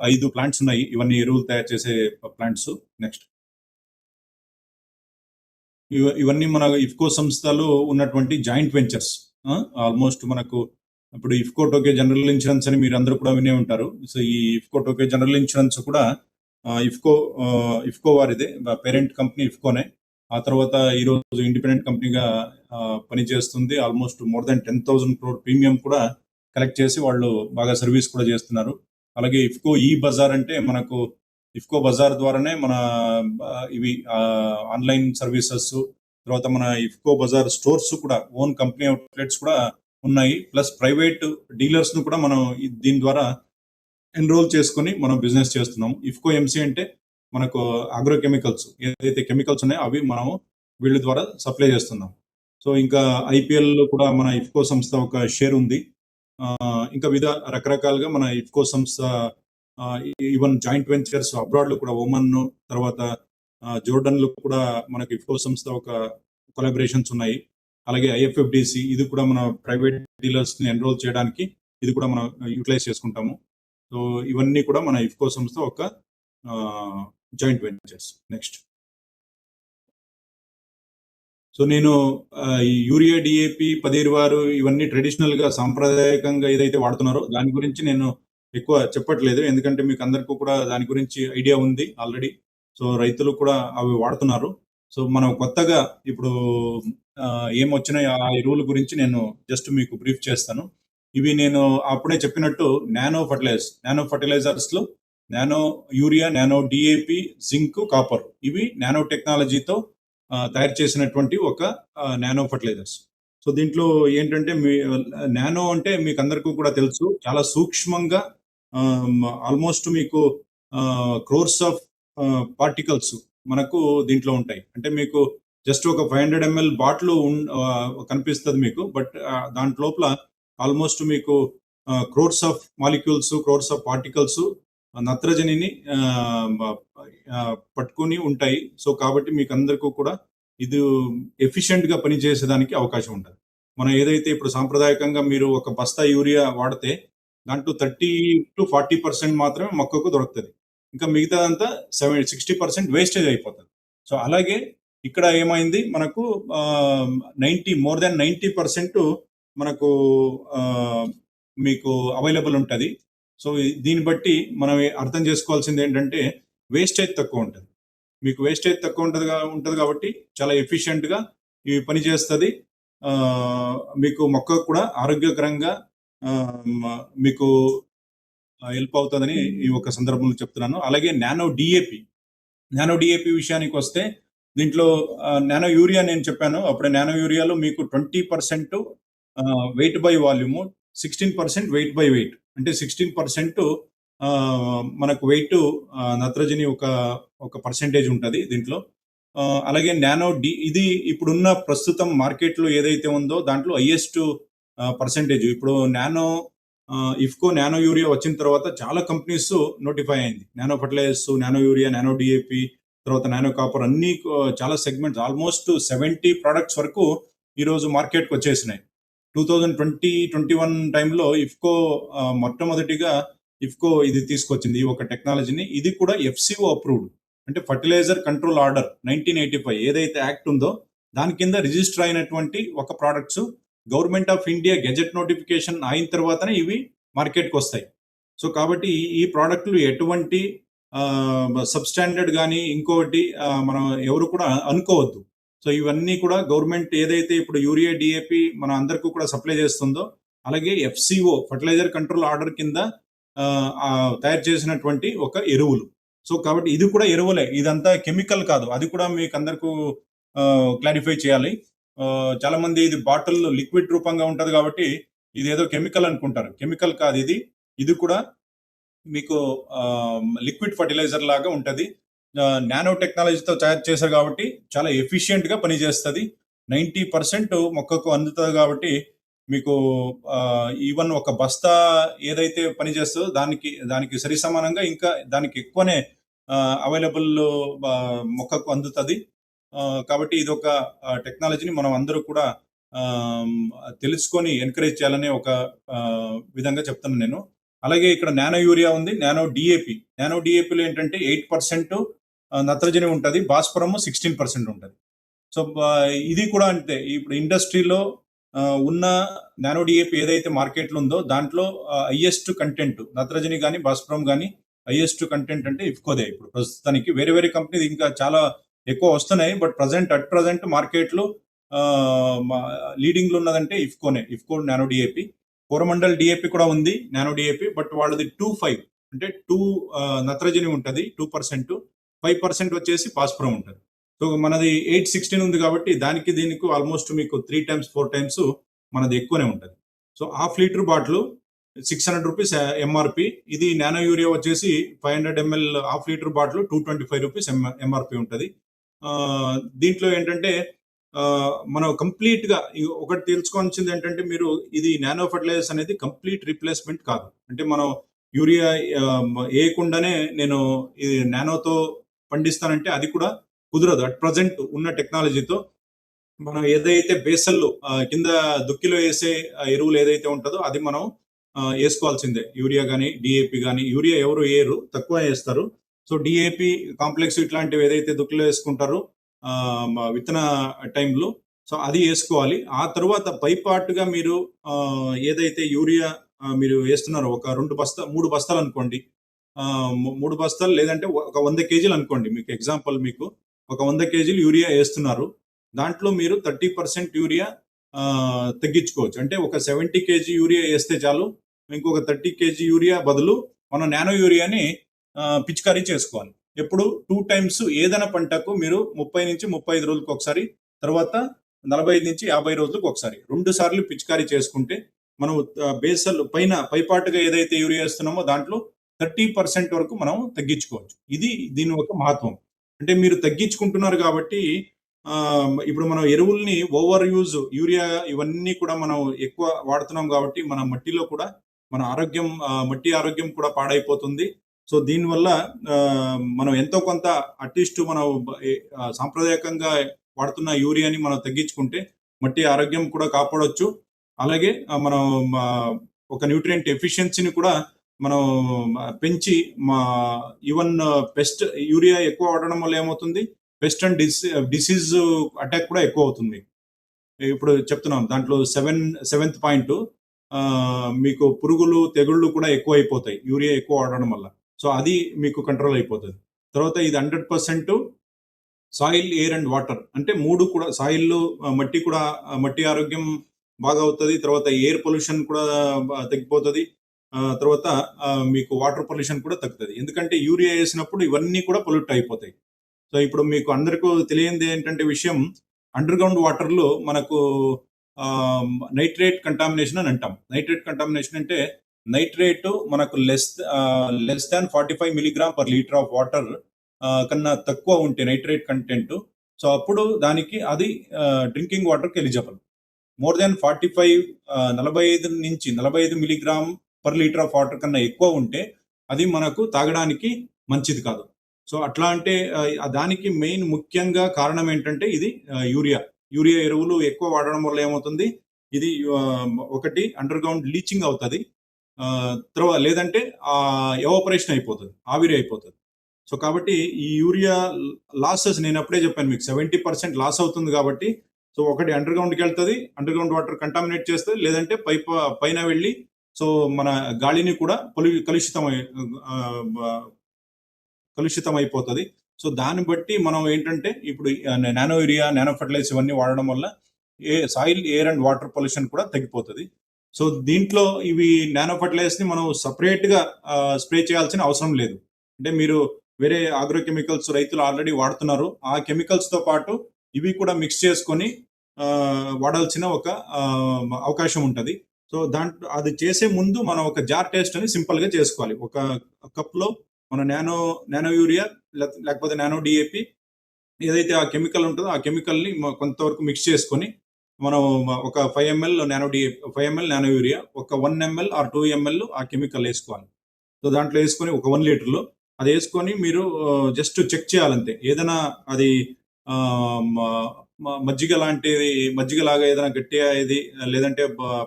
Speaker 2: 5 ప్లాంట్స్ ఉన్నాయి. ఇవన్నీ ఎరువులు తయారు చేసే ప్లాంట్స్. నెక్స్ట్ ఇవన్నీ మన ఇఫ్కో సంస్థలో ఉన్నటువంటి జాయింట్ వెంచర్స్. ఆల్మోస్ట్ మనకు ఇప్పుడు ఇఫ్కో టోకే జనరల్ ఇన్సూరెన్స్ అని మీరు అందరూ కూడా వినే ఉంటారు. సో ఈ ఇఫ్కో టోకే జనరల్ ఇన్సూరెన్స్ కూడా ఇఫ్కో ఇఫ్కో వారిదే, పేరెంట్ కంపెనీ ఇఫ్కోనే. ఆ తర్వాత ఈరోజు ఇండిపెండెంట్ కంపెనీగా పనిచేస్తుంది. Almost more than 10,000 crore premium కూడా కలెక్ట్ చేసి వాళ్ళు బాగా సర్వీస్ కూడా చేస్తున్నారు. అలాగే ఇఫ్కో ఈ బజార్ అంటే మనకు ఇఫ్కో బజార్ ద్వారానే మన ఇవి ఆన్లైన్ సర్వీసెస్, తర్వాత మన ఇఫ్కో బజార్ స్టోర్స్ కూడా ఓన్ కంపెనీ అవుట్లెట్స్ కూడా ఉన్నాయి. ప్లస్ ప్రైవేట్ డీలర్స్ ను కూడా మనం దీని ద్వారా ఎన్రోల్ చేసుకొని మనం బిజినెస్ చేస్తున్నాం. ఇఫ్కో ఎంసీ అంటే మనకు అగ్రో కెమికల్స్, ఏదైతే కెమికల్స్ ఉన్నాయో అవి మనము వీళ్ళ ద్వారా సప్లై చేస్తున్నాం. సో ఇంకా ఐపీఎల్ లో కూడా మన ఇఫ్కో సంస్థ ఒక షేర్ ఉంది. ఇంకా రకరకాలుగా మన ఇఫ్కో సంస్థ ఈవెన్ జాయింట్ వెంచర్స్ అబ్రాడ్ లో కూడా ఒమన్, తర్వాత జోర్డన్ లో కూడా మనకి ఇఫ్కో సంస్థ ఒక కొలాబరేషన్స్ ఉన్నాయి. అలాగే ఐఎఫ్ఎఫ్డిసి ఇది కూడా మన ప్రైవేట్ డీలర్స్ ని ఎన్రోల్ చేయడానికి ఇది కూడా మనం యూటిలైజ్ చేసుకుంటాము. సో ఇవన్నీ కూడా మన ఇఫ్కో సంస్థ ఒక జాయింట్ వెంచర్స్. నెక్స్ట్ సో నేను ఈ యూరియా, డిఏపి, 10 ఇవన్నీ ట్రెడిషనల్ గా సాంప్రదాయకంగా ఏదైతే వాడుతున్నారో దాని గురించి నేను ఎక్కువ చెప్పట్లేదు. ఎందుకంటే మీకు అందరికీ కూడా దాని గురించి ఐడియా ఉంది ఆల్రెడీ. సో రైతులు కూడా అవి వాడుతున్నారు. సో మనం కొత్తగా ఇప్పుడు ఏమొచ్చినాయి ఆ ఎరువుల గురించి నేను జస్ట్ మీకు బ్రీఫ్ చేస్తాను. ఇవి నేను అప్పుడే చెప్పినట్టు నానో ఫర్టిలైజర్స్ లో nano urea, nano DAP, zinc, copper ఇవి నానో టెక్నాలజీతో తయారు చేసినటువంటి ఒక నానో ఫర్టిలైజర్స్. సో దీంట్లో ఏంటంటే నానో అంటే మీకు అందరికీ కూడా తెలుసు, చాలా సూక్ష్మంగా ఆల్మోస్ట్ మీకు క్రోర్స్ ఆఫ్ పార్టికల్స్ మనకు దీంట్లో ఉంటాయి. అంటే మీకు జస్ట్ ఒక 500 ml బాటిల్ కనిపిస్తుంది మీకు. బట్ దాంట్ లోపల ఆల్మోస్ట్ మీకు crores of molecules, crores of particles నత్రజనిని పట్టుకొని ఉంటాయి. సో కాబట్టి మీకు అందరికీ కూడా ఇది ఎఫిషియెంట్ గా పనిచేసేదానికి అవకాశం ఉంటుంది. మనం ఏదైతే ఇప్పుడు సాంప్రదాయకంగా మీరు ఒక బస్తా యూరియా వాడితే దాంట్లో 30-40% మాత్రమే మొక్కకు దొరుకుతుంది. ఇంకా మిగతాదంతా 60% వేస్టేజ్ అయిపోతుంది. సో అలాగే ఇక్కడ ఏమైంది మనకు మోర్ దాన్ 90% మనకు మీకు అవైలబుల్ ఉంటుంది. సో దీన్ని బట్టి మనం అర్థం చేసుకోవాల్సింది ఏంటంటే వేస్టేజ్ తక్కువ ఉంటుంది. మీకు వేస్టేజ్ తక్కువ ఉంటుంది కాబట్టి చాలా ఎఫిషియెంట్ గా ఇవి పని చేస్తుంది. మీకు మొక్క కూడా ఆరోగ్యకరంగా మీకు హెల్ప్ అవుతుందని ఈ ఒక సందర్భంలో చెప్తున్నాను. అలాగే నానో డిఏపి విషయానికి వస్తే దీంట్లో నానో యూరియా నేను చెప్పాను. అప్పుడు నానో యూరియాలో మీకు 20% weight by volume, 16% weight by weight. అంటే 16% మనకు వెయిట్ నత్రజని ఒక పర్సెంటేజ్ ఉంటుంది దీంట్లో. అలాగే ఇది ఇప్పుడున్న ప్రస్తుతం మార్కెట్లో ఏదైతే ఉందో దాంట్లో హైయెస్ట్ పర్సెంటేజ్. ఇప్పుడు నానో ఇఫ్కో నానో యూరియా వచ్చిన తర్వాత చాలా కంపెనీస్ నోటిఫై అయింది. Nano fertilisers, nano urea, nano DAP, తర్వాత నానో కాపర్ అన్ని చాలా సెగ్మెంట్స్ ఆల్మోస్ట్ 70 ప్రొడక్ట్స్ వరకు ఈరోజు మార్కెట్కి వచ్చేసినాయి. 2020-21 టైంలో ఇఫ్కో మొట్టమొదటిగా ఇఫ్కో ఇది తీసుకొచ్చింది ఈ ఒక టెక్నాలజీని. ఇది కూడా ఎఫ్సిఓ అప్రూవ్డ్, అంటే ఫర్టిలైజర్ కంట్రోల్ ఆర్డర్ 1985 ఏదైతే యాక్ట్ ఉందో దాని కింద రిజిస్టర్ అయినటువంటి ఒక products government of India gazette notification అయిన తర్వాతనే ఇవి మార్కెట్కి వస్తాయి. సో కాబట్టి ఈ ప్రోడక్ట్లు ఎటువంటి సబ్స్టాండర్డ్ కానీ ఇంకోటి మనం ఎవరు కూడా అనుకోవద్దు. సో ఇవన్నీ కూడా గవర్నమెంట్ ఏదైతే ఇప్పుడు యూరియా, డిఏపి మన అందరికీ కూడా సప్లై చేస్తుందో, అలాగే ఎఫ్సిఓ ఫర్టిలైజర్ కంట్రోల్ ఆర్డర్ కింద తయారు చేసినటువంటి ఒక ఎరువులు. సో కాబట్టి ఇది కూడా ఎరువులే, ఇదంతా కెమికల్ కాదు. అది కూడా మీకు అందరికీ క్లారిఫై చేయాలి. చాలా మంది ఇది బాటిల్ లిక్విడ్ రూపంగా ఉంటది కాబట్టి ఇది ఏదో కెమికల్ అనుకుంటారు. కెమికల్ కాదు ఇది. ఇది కూడా మీకు లిక్విడ్ ఫర్టిలైజర్ లాగా ఉంటది. నానో టెక్నాలజీతో తయారు చేశారు కాబట్టి చాలా ఎఫిషియెంట్ గా పనిచేస్తుంది. 90% మొక్కకు అందుతుంది కాబట్టి మీకు ఈవెన్ ఒక బస్తా ఏదైతే పనిచేస్తుందో దానికి సరి సమానంగా ఇంకా దానికి ఎక్కువనే అవైలబుల్ మొక్కకు అందుతుంది. కాబట్టి ఇది ఒక టెక్నాలజీని మనం అందరూ కూడా తెలుసుకొని ఎంకరేజ్ చేయాలనే ఒక విధంగా చెప్తాను నేను. అలాగే ఇక్కడ నానో యూరియా ఉంది, నానో డిఏపి. నానో డిఏపిలో ఏంటంటే 8% నత్రజని ఉంటుంది, భాస్వరము 16% ఉంటుంది. సో ఇది కూడా అంతే. ఇప్పుడు ఇండస్ట్రీలో ఉన్న నానో డిఏపి ఏదైతే మార్కెట్లో ఉందో దాంట్లో హైయెస్ట్ కంటెంట్ నత్రజని కానీ భాస్వరం కానీ హైయెస్ట్ కంటెంట్ అంటే ఇఫ్కోదే. ఇప్పుడు ప్రస్తుతానికి వేరే వేరే కంపెనీ ఇంకా చాలా ఎక్కువ వస్తున్నాయి, బట్ అట్ ప్రజెంట్ మార్కెట్లో లీడింగ్ లో ఉన్నదంటే ఇఫ్కోనే, IFFCO nano DAP. Coromandel DAP కూడా ఉంది నానో డిఏపి, బట్ వాళ్ళది 2-5 అంటే 2 నత్రజని ఉంటుంది 2%, 5% వచ్చేసి భాస్వరం ఉంటుంది. సో మనది 8-16 ఉంది కాబట్టి దీనికి ఆల్మోస్ట్ మీకు 3 times 4 times మనది ఎక్కువనే ఉంటుంది. So half litre bottle 600 rupees MRP. ఇది నానో యూరియా వచ్చేసి 500 ml half litre bottle 225 rupees MRP ఉంటుంది. దీంట్లో ఏంటంటే మనం కంప్లీట్ గా ఒకటి తెలుసుకోవాల్సింది ఏంటంటే, మీరు ఇది నానో ఫర్టిలైజర్స్ అనేది కంప్లీట్ రీప్లేస్మెంట్ కాదు. అంటే మనం యూరియా వేయకుండానే నేను ఇది నానోతో పండిస్తానంటే అది కూడా కుదరదు. అట్ ప్రజెంట్ ఉన్న టెక్నాలజీతో మనం ఏదైతే బేసల్లో కింద దుక్కిలో వేసే ఎరువులు ఏదైతే ఉంటుందో అది మనం వేసుకోవాల్సిందే. యూరియా కానీ డిఏపి కానీ, యూరియా ఎవరు వేయరు, తక్కువ వేస్తారు. సో డిఏపి కాంప్లెక్స్ ఇట్లాంటివి ఏదైతే దుక్కిలో వేసుకుంటారో విత్తన టైంలో, సో అది వేసుకోవాలి. ఆ తర్వాత పైపాటుగా మీరు ఏదైతే యూరియా మీరు వేస్తున్నారో ఒక 3 బస్తాలు అనుకోండి, 3 బస్తాలు లేదంటే ఒక 100 kg అనుకోండి. మీకు ఎగ్జాంపుల్, మీకు ఒక 100 kg యూరియా వేస్తున్నారు, దాంట్లో మీరు 30% యూరియా తగ్గించుకోవచ్చు. అంటే ఒక 70 kg యూరియా వేస్తే చాలు, ఇంకొక 30 kg యూరియా బదులు మనం నానో యూరియాని పిచికారీ చేసుకోవాలి. ఎప్పుడు 2 times ఏదైనా పంటకు మీరు 30-35 రోజులకు ఒకసారి, తర్వాత 45-50 రోజులకు ఒకసారి 2 సార్లు పిచికారీ చేసుకుంటే మనం బేసల్ పైపాటుగా ఏదైతే యూరియా వేస్తున్నామో దాంట్లో 30% వరకు మనం తగ్గించుకోవచ్చు. ఇది దీని ఒక మహత్వం. అంటే మీరు తగ్గించుకుంటున్నారు కాబట్టి ఇప్పుడు మనం ఎరువుల్ని ఓవర్ యూజ్, యూరియా ఇవన్నీ కూడా మనం ఎక్కువ వాడుతున్నాం కాబట్టి మన మట్టిలో కూడా మన ఆరోగ్యం, మట్టి ఆరోగ్యం కూడా పాడైపోతుంది. సో దీనివల్ల మనం ఎంతో కొంత అట్లీస్ట్ మనం సాంప్రదాయకంగా వాడుతున్న యూరియాని మనం తగ్గించుకుంటే మట్టి ఆరోగ్యం కూడా కాపాడొచ్చు. అలాగే మనం ఒక న్యూట్రియంట్ ఎఫిషియన్సీని కూడా మనం పెంచి ఈవెన్ పెస్ట్ యూరియా ఎక్కువ వాడడం వల్ల ఏమవుతుంది, పెస్ట్ అండ్ డిసీజ్ అటాక్ కూడా ఎక్కువ అవుతుంది. ఇప్పుడు చెప్తున్నాం దాంట్లో 7th పాయింట్, మీకు పురుగులు తెగుళ్ళు కూడా ఎక్కువ అయిపోతాయి యూరియా ఎక్కువ వాడడం వల్ల. సో అది మీకు కంట్రోల్ అయిపోతుంది. తర్వాత ఇది 100% సాయిల్, ఎయిర్ అండ్ వాటర్, అంటే 3 కూడా సాయిల్లో మట్టి ఆరోగ్యం బాగా అవుతుంది. తర్వాత ఎయిర్ పొల్యూషన్ కూడా తగ్గిపోతుంది. తర్వాత మీకు వాటర్ పొల్యూషన్ కూడా తగ్గుతుంది. ఎందుకంటే యూరియా వేసినప్పుడు ఇవన్నీ కూడా పొల్యూట్ అయిపోతాయి. సో ఇప్పుడు మీకు అందరికీ తెలియంది ఏంటంటే విషయం, అండర్ గ్రౌండ్ వాటర్లో మనకు నైట్రేట్ కంటామినేషన్ అని అంటాం. నైట్రేట్ కంటామినేషన్ అంటే నైట్రేట్ మనకు less than 45 mg/L of water కన్నా తక్కువ ఉంటే నైట్రేట్ కంటెంట్, సో అప్పుడు దానికి అది డ్రింకింగ్ వాటర్కి ఎలిజిబుల్. మోర్ దాన్ 45 నుంచి 45 mg/L per litre of water కన్నా ఎక్కువ ఉంటే అది మనకు తాగడానికి మంచిది కాదు. సో అట్లా అంటే దానికి మెయిన్ ముఖ్యంగా కారణం ఏంటంటే ఇది యూరియా ఎరువులు ఎక్కువ వాడడం వల్ల ఏమవుతుంది, ఇది ఒకటి అండర్ గ్రౌండ్ లీచింగ్ అవుతుంది, తర్వాత లేదంటే ఎవాపరేషన్ అయిపోతుంది, ఆవిరి అయిపోతుంది. సో కాబట్టి ఈ యూరియా లాసెస్ నేను అప్పుడే చెప్పాను మీకు 70% లాస్ అవుతుంది కాబట్టి, సో ఒకటి అండర్ గ్రౌండ్కి వెళ్తుంది, అండర్ గ్రౌండ్ వాటర్ కంటామినేట్ చేస్తుంది, లేదంటే పైన వెళ్ళి సో మన గాలిని కూడా కలుషితం అయిపోతుంది. సో దాన్ని బట్టి మనం ఏంటంటే ఇప్పుడు నానో యూరియా, నానో ఫర్టిలైజర్స్ ఇవన్నీ వాడడం వల్ల soil, air and water pollution కూడా తగ్గిపోతుంది. సో దీంట్లో ఇవి నానో ఫర్టిలైజర్స్ ని మనం సపరేట్ గా స్ప్రే చేయాల్సిన అవసరం లేదు. అంటే మీరు వేరే ఆగ్రో కెమికల్స్ రైతులు ఆల్రెడీ వాడుతున్నారు, ఆ కెమికల్స్ తో పాటు ఇవి కూడా మిక్స్ చేసుకొని వాడాల్సిన ఒక అవకాశం ఉంటుంది. సో దాంట్లో అది చేసే ముందు మనం ఒక జార్ టెస్ట్ అని సింపుల్ గా చేసుకోవాలి. ఒక కప్ లో మన నానో యూరియా లేకపోతే నానో డిఏపి ఏదైతే ఆ కెమికల్ ఉంటుందో ఆ కెమికల్ ని కొంతవరకు మిక్స్ చేసుకొని మనం ఒక 5 ml nano 5 ml nano urea, ఒక 1 ml ఆర్ 2 ml ఆ కెమికల్ వేసుకోవాలి. సో దాంట్లో వేసుకొని ఒక 1 లీటర్లో అది వేసుకొని మీరు జస్ట్ చెక్ చేయాలంతే. ఏదైనా అది మజ్జిగలాగా ఏదైనా గట్టిగా అయ్యేది, లేదంటే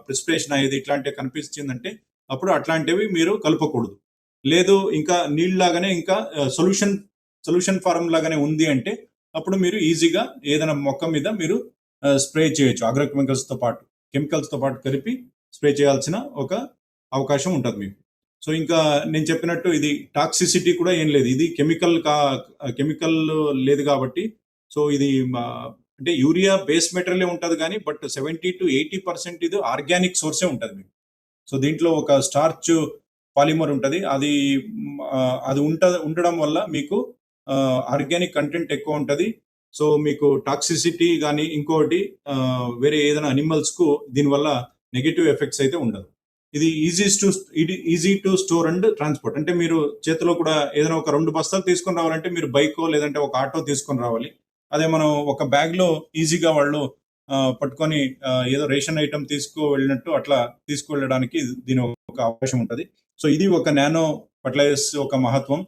Speaker 2: ప్రిస్పిరేషన్ అయ్యేది ఇట్లాంటివి కనిపించిందంటే అప్పుడు అట్లాంటివి మీరు కలపకూడదు. లేదు ఇంకా నీళ్ళలాగానే ఇంకా సొల్యూషన్ ఫారం లాగానే ఉంది అంటే అప్పుడు మీరు ఈజీగా ఏదైనా మొక్క మీద మీరు స్ప్రే చేయొచ్చు. ఆగ్రో కెమికల్స్ తో పాటు కలిపి స్ప్రే చేయాల్సిన ఒక అవకాశం ఉంటుంది మీకు. సో ఇంకా నేను చెప్పినట్టు ఇది టాక్సిసిటీ కూడా ఏం లేదు, ఇది కెమికల్ లేదు కాబట్టి. సో ఇది అంటే యూరియా బేస్ మెటీరియల్ ఉంటుంది కానీ బట్ 70-80% ఇది ఆర్గానిక్ సోర్సే ఉంటుంది మీకు. సో దీంట్లో ఒక స్టార్చ్ పాలిమర్ ఉంటుంది, అది ఉండడం వల్ల మీకు ఆర్గానిక్ కంటెంట్ ఎక్కువ ఉంటుంది. సో మీకు టాక్సిసిటీ కానీ ఇంకోటి వేరే ఏదైనా అనిమల్స్ కు దీనివల్ల నెగిటివ్ ఎఫెక్ట్స్ అయితే ఉండదు. ఇది easy to store and transport. అంటే మీరు చేతిలో కూడా ఏదైనా ఒక 2 బస్తాలు తీసుకొని రావాలంటే మీరు బైక్ లేదంటే ఒక ఆటో తీసుకొని రావాలి. అదే మనం ఒక బ్యాగ్ లో ఈజీగా వాళ్ళు పట్టుకొని ఏదో రేషన్ ఐటమ్ వెళ్ళినట్టు అట్లా తీసుకువెళ్ళడానికి దీని ఒక అవకాశం ఉంటుంది. సో ఇది ఒక నానో ఫర్టిలైజర్స్ ఒక మహత్వం.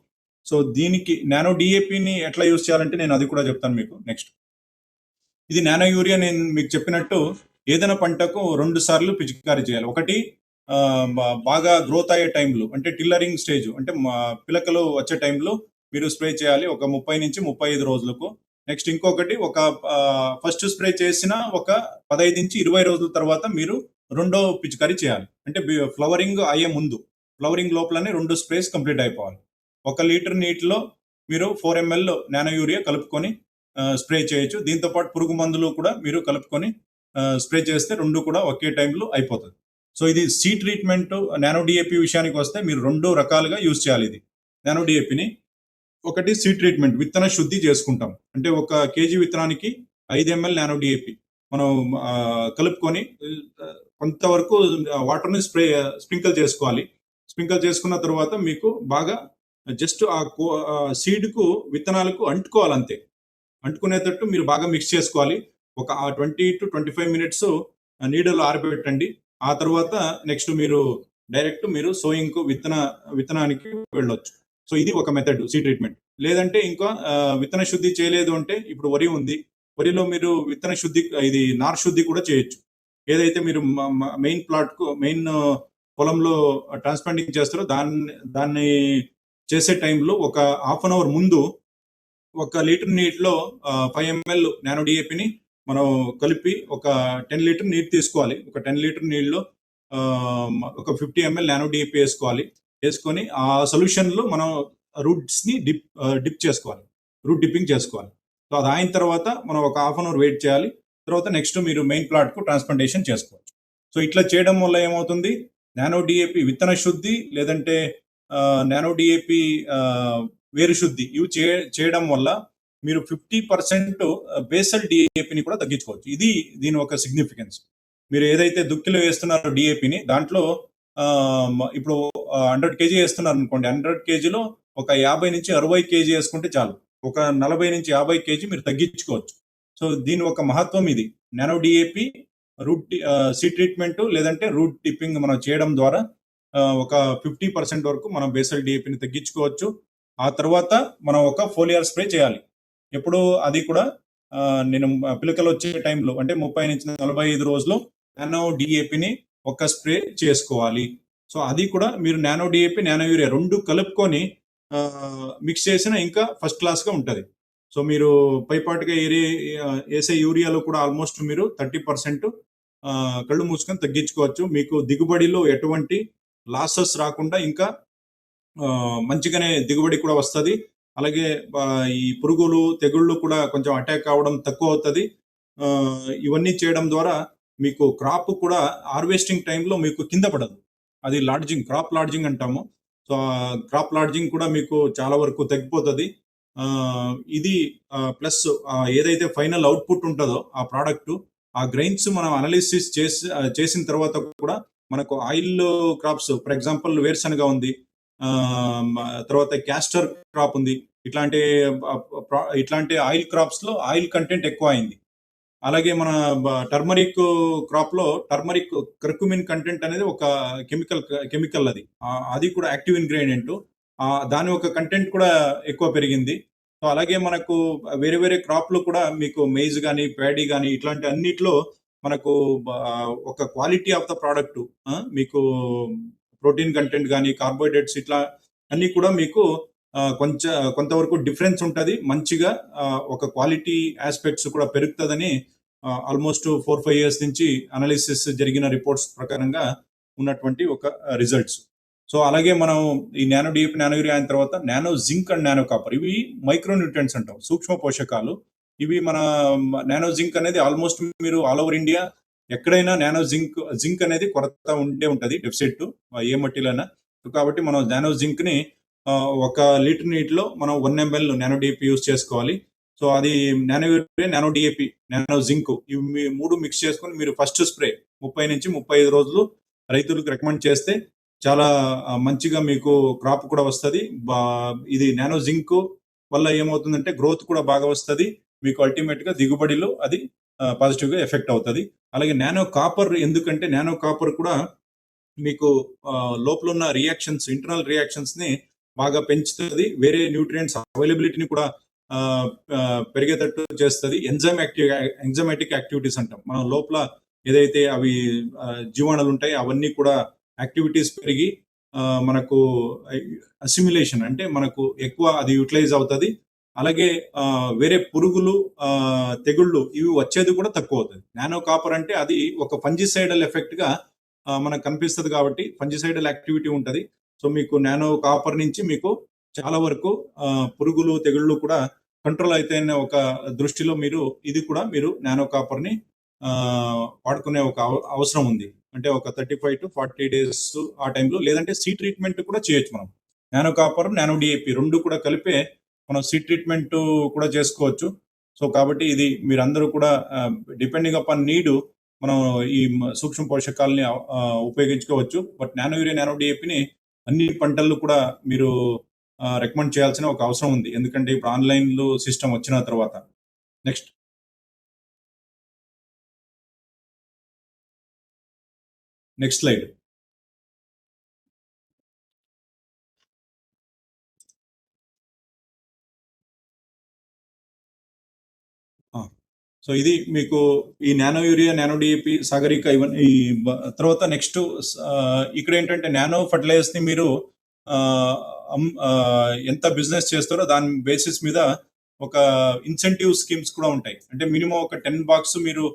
Speaker 2: సో దీనికి నానో డిఏపిని ఎట్లా యూజ్ చేయాలంటే నేను అది కూడా చెప్తాను మీకు నెక్స్ట్. ఇది నానో యూరియా నేను మీకు చెప్పినట్టు ఏదైనా పంటకు 2 సార్లు పిచికారీ చేయాలి. ఒకటి బాగా గ్రోత్ అయ్యే టైంలో, అంటే టిల్లరింగ్ స్టేజ్, అంటే పిలకలు వచ్చే టైంలో మీరు స్ప్రే చేయాలి ఒక 30-35 రోజులకు. నెక్స్ట్ ఇంకొకటి ఒక ఫస్ట్ స్ప్రే చేసిన ఒక 15-20 రోజుల తర్వాత మీరు రెండో పిచికారీ చేయాలి. అంటే ఫ్లవరింగ్ అయ్యే ముందు, ఫ్లవరింగ్ లోపలనే 2 స్ప్రేస్ కంప్లీట్ అయిపోవాలి. 1 లీటర్ నీటిలో మీరు 4 ml నానో యూరియా కలుపుకొని స్ప్రే చేయొచ్చు. దీంతో పాటు పురుగు మందులు కూడా మీరు కలుపుకొని స్ప్రే చేస్తే 2 కూడా ఒకే టైంలో అయిపోతుంది. సో ఇది సీ ట్రీట్మెంట్ నానో డిఏపి విషయానికి వస్తే మీరు 2 రకాలుగా యూజ్ చేయాలి. ఇది నానో డిఏపిని ఒకటి సీ ట్రీట్మెంట్, విత్తన శుద్ధి చేసుకుంటాం. అంటే 1 kg విత్తనానికి 5 ml నానో డిఏపి మనం కలుపుకొని కొంతవరకు వాటర్ని స్ప్రింకిల్ చేసుకోవాలి. స్ప్రింకిల్ చేసుకున్న తర్వాత మీకు బాగా జస్ట్ ఆ సీడ్ కు విత్తనాలకు అంటుకోవాలి అంతే. అంటుకునేటట్టు మీరు బాగా మిక్స్ చేసుకోవాలి. ఒక 20-25 మినిట్స్ నీడలో ఆరబెట్టండి. ఆ తర్వాత నెక్స్ట్ మీరు డైరెక్ట్ సోయింగ్ కు విత్తనానికి వెళ్ళొచ్చు. సో ఇది ఒక మెథడ్ సీ ట్రీట్మెంట్. లేదంటే ఇంకా విత్తన శుద్ధి చేయలేదు అంటే ఇప్పుడు వరి ఉంది, వరిలో మీరు విత్తన శుద్ధి, ఇది నార్ శుద్ధి కూడా చేయొచ్చు. ఏదైతే మీరు మెయిన్ పొలంలో ట్రాన్స్ప్లాంటింగ్ చేస్తారో దాన్ని చేసే టైంలో ఒక హాఫ్ అన్ అవర్ ముందు 1 లీటర్ నీటిలో 5 ml నానో డిఏపిని మనం కలిపి ఒక 10 లీటర్ నీరు తీసుకోవాలి. ఒక 10 లీటర్ నీళ్ళలో ఒక 50 ml నానో డిఏపి వేసుకొని ఆ సొల్యూషన్ లో మనం రూట్స్ ని డిప్ చేసుకోవాలి, రూట్ డిప్పింగ్ చేసుకోవాలి. సో అది అయిన తర్వాత మనం ఒక హాఫ్ అన్ అవర్ వెయిట్ చేయాలి. తర్వాత నెక్స్ట్ మీరు మెయిన్ ప్లాట్ కు ట్రాన్స్ప్లాంటేషన్ చేసుకోవచ్చు. సో ఇట్లా చేయడం వల్ల ఏమవుతుంది, నానో డిఏపి విత్తన శుద్ధి లేదంటే నానో డిఏపి వేరు శుద్ధి ఇవి చేయడం వల్ల మీరు 50% బేసల్ డిఏపిని కూడా తగ్గించుకోవచ్చు. ఇది దీని ఒక సిగ్నిఫికెన్స్. మీరు ఏదైతే దుక్కిలో వేస్తున్నారో డిఏపిని, దాంట్లో ఇప్పుడు 100 kg వేస్తున్నారు అనుకోండి, 100 kgలో ఒక 50-60 kg వేసుకుంటే చాలు. ఒక 40-50 kg మీరు తగ్గించుకోవచ్చు. సో దీని ఒక మహత్వం ఇది. నానో డిఏపి సీ ట్రీట్మెంట్ లేదంటే రూట్ డిప్పింగ్ మనం చేయడం ద్వారా ఒక 50% వరకు మనం బేసల్ డిఏపిని తగ్గించుకోవచ్చు. ఆ తర్వాత మనం ఒక ఫోలియార్ స్ప్రే చేయాలి. ఎప్పుడు అది కూడా నేను పిలకలు వచ్చే టైంలో అంటే 30-45 రోజులు నానో డిఏపిని ఒక స్ప్రే చేసుకోవాలి. సో అది కూడా మీరు నానో డిఏపి, నానో యూరియా 2 కలుపుకొని మిక్స్ చేసిన ఇంకా ఫస్ట్ క్లాస్‌గా ఉంటది. సో మీరు పైపాటుగా ఏసే యూరియాలో కూడా ఆల్మోస్ట్ మీరు 30% కళ్ళు మూసుకొని తగ్గించుకోవచ్చు. మీకు దిగుబడిలో ఎటువంటి లాసెస్ రాకుండా ఇంకా మంచిగానే దిగుబడి కూడా వస్తది. అలాగే ఈ పురుగులు, తెగుళ్ళు కూడా కొంచెం అటాక్ అవ్వడం తక్కువవుతది. ఇవన్నీ చేయడం ద్వారా మీకు క్రాప్ కూడా హార్వెస్టింగ్ టైంలో మీకు కింద పడదు. అది లాడ్జింగ్, క్రాప్ లాడ్జింగ్ అంటాము. సో, క్రాప్ లాడ్జింగ్ కూడా మీకు చాలా వరకు తగ్గిపోతది. ఇది ప్లస్ ఏదైతే ఫైనల్ అవుట్‌పుట్ ఉంటదో ఆ ప్రొడక్టు, ఆ గ్రెయిన్స్ మనం అనాలిసిస్ చేసిన తర్వాత కూడా మనకు ఆయిల్ క్రాప్స్ ఫర్ ఎగ్జాంపుల్ వేరుశనగ ఉంది. మ తర్వాత క్యాస్టర్ క్రాప్ ఉంది. ఇట్లాంటి ఇట్లాంటి ఆయిల్ క్రాప్స్‌లో ఆయిల్ కంటెంట్ ఎక్కువ అయింది. అలాగే మన టర్మరిక్ క్రాప్‌లో టర్మరిక్ కర్కుమిన్ కంటెంట్ అనేది ఒక కెమికల్ అది. అది కూడా యాక్టివ్ ఇంగ్రీడియెంట్. దాని యొక్క కంటెంట్ కూడా ఎక్కువ పెరిగింది. సో, అలాగే మనకు వేరే వేరే క్రాప్‌లో కూడా మీకు మెయిజ్ గాని, ప్యాడీ గాని ఇట్లాంటి అన్నిట్లో మనకు ఒక క్వాలిటీ ఆఫ్ ద ప్రొడక్ట్ మీకు ప్రోటీన్ కంటెంట్ గాని, కార్బోహైడ్రేట్స్ ఇట్లా అన్నీ కూడా మీకు కొంతవరకు డిఫరెన్స్ ఉంటది. మంచిగా ఒక క్వాలిటీ యాస్పెక్ట్స్ కూడా పెరుగుతదని ఆల్మోస్ట్ 4, 5 ఇయర్స్ నుంచి అనాలిసిస్ జరిగిన రిపోర్ట్స్ ప్రకారంగా ఉన్నటువంటి ఒక రిజల్ట్స్. సో, అలాగే మనం ఈ నానో డిఏపి, నానో యూరియా అయిన తర్వాత nano zinc and nano copper ఇవి మైక్రో న్యూట్రియంట్స్ అంటాం. సూక్ష్మ పోషకాలు. ఇవి మన నానో జింక్ అనేది ఆల్మోస్ట్ మీరు ఆల్ ఓవర్ ఇండియా ఎక్కడైనా నానో జింక్ అనేది కొరత ఉంటది. డెఫిసిట్ ఏ మట్టిలోనా. కాబట్టి మనం నానో జింక్‌ని ఒక లీటర్ నీటిలో మనం 1 ఎంఎల్ నానో డిఏపి యూజ్ చేసుకోవాలి. సో, అది nano urea, nano DAP, nano zinc ఇవి 3 మిక్స్ చేసుకొని మీరు ఫస్ట్ స్ప్రే 30-35 రోజులు రైతులకు రికమెండ్ చేస్తే చాలా మంచిగా మీకు క్రాప్ కూడా వస్తది. ఇది నానో జింక్ వల్ల ఏమవుతుందంటే గ్రోత్ కూడా బాగా వస్తది. మీకు అల్టిమేట్‌గా దిగుబడిలో అది పాజిటివ్‌గా ఎఫెక్ట్ అవుతది. అలాగే నానో కాపర్ ఎందుకంటే నానో కాపర్ కూడా మీకు లోపలున్న ఇంటర్నల్ రియాక్షన్స్‌ని బాగా పెంచుతది. వేరే న్యూట్రియంట్స్ అవైలబిలిటీని కూడా పెరిగేటట్టు చేస్తది. ఎంజైమాటిక్ యాక్టివిటీస్ అంటాం. మనం లోపల ఏదైతే అవి జీవాణులు ఉంటాయో అవన్నీ కూడా యాక్టివిటీస్ పెరిగి మనకు అసిమిలేషన్ అంటే మనకు ఎక్కువ అది యుటిలైజ్ అవుతది. అలాగే వేరే పురుగులు, తెగుళ్ళు ఇవి వచ్చేది కూడా తక్కువవుతది. నానో కాపర్ అంటే అది ఒక ఫంజిసైడల్ ఎఫెక్ట్‌గా మనకు కనిపిస్తది కాబట్టి ఫంజిసైడల్ యాక్టివిటీ ఉంటది. సో, మీకు నానో కాపర్ నుంచి మీకు చాలా వరకు పురుగులు, తెగుళ్ళు కూడా కంట్రోల్ అయితాయన్న ఒక దృష్టిలో ఇది కూడా మీరు నానో కాపర్‌ని వాడుకునే ఒక అవసరం ఉంది. అంటే ఒక 35-40 డేస్ ఆ టైంలో లేదంటే సీడ్ ట్రీట్మెంట్ కూడా చేయొచ్చు మనం. నానో కాపర్, నానో డిఏపి 2 కూడా కలిపే మనం సీడ్ ట్రీట్మెంట్ కూడా చేసుకోవచ్చు. సో, కాబట్టి ఇది మీరందరూ కూడా డిపెండింగ్ అపాన్ నీడ్ మనం ఈ సూక్ష్మ పోషకాలని ఉపయోగించుకోవచ్చు. బట్ నానో యూరియా, నానో డిఏపిని అన్ని పంటల్లో కూడా మీరు రికమెండ్ చేయాల్సిన ఒక అవసరం ఉంది. ఎందుకంటే ఇప్పుడు ఆన్‌లైన్‌లో సిస్టమ్ వచ్చిన తర్వాత. నెక్స్ట్. Next slide. ఆ! సో, ఇది మీకు ఈ nano urea, nano DAP, Sagarika ఇవన్నీ తర్వాత నెక్స్ట్ ఇక్కడేంటంటే నానో ఫెర్టిలైజర్స్‌ని మీరు ఆహ్, ఎంత బిజినెస్ చేస్తారో దాని బేసిస్ మీద ఒక ఇన్సెంటివ్ స్కీమ్స్ కూడా ఉంటాయి. అంటే మినిమమ్ ఒక 10 బాక్స్ మీరు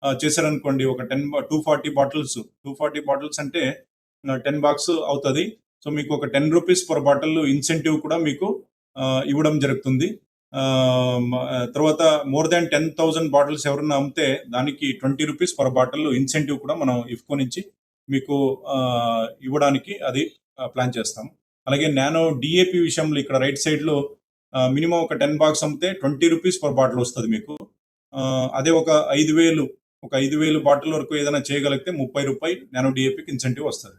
Speaker 2: చేశారనుకోండి. ఒక 240 బాటిల్స్, 240 బాటిల్స్ అంటే 10 బాక్స్ అవుతది. సో, మీకు ఒక ₹10 పర్ బాటిల్ ఇన్సెంటివ్ కూడా మీకు ఇవ్వడం జరుగుతుంది. తర్వాత మోర్ దాన్ 10,000 బాటిల్స్ ఎవరన్నా అమ్మితే దానికి ₹20 పర్ బాటిల్ ఇన్సెంటివ్ కూడా మనం ఇఫ్కో నుంచి మీకు ఇవ్వడానికి అది ప్లాన్ చేస్తాం. అలాగే నానో డిఏపి విషయంలో ఇక్కడ రైట్ సైడ్‌లో మినిమమ్ ఒక 10 బాక్స్ అమ్మితే ₹20 పర్ బాటిల్ వస్తది మీకు. అదే ఒక 5,000 బాటిల్ వరకు ఏదైనా చేయగలిగితే ₹30 నానో డిఏపికి ఇన్సెంటివ్ వస్తది.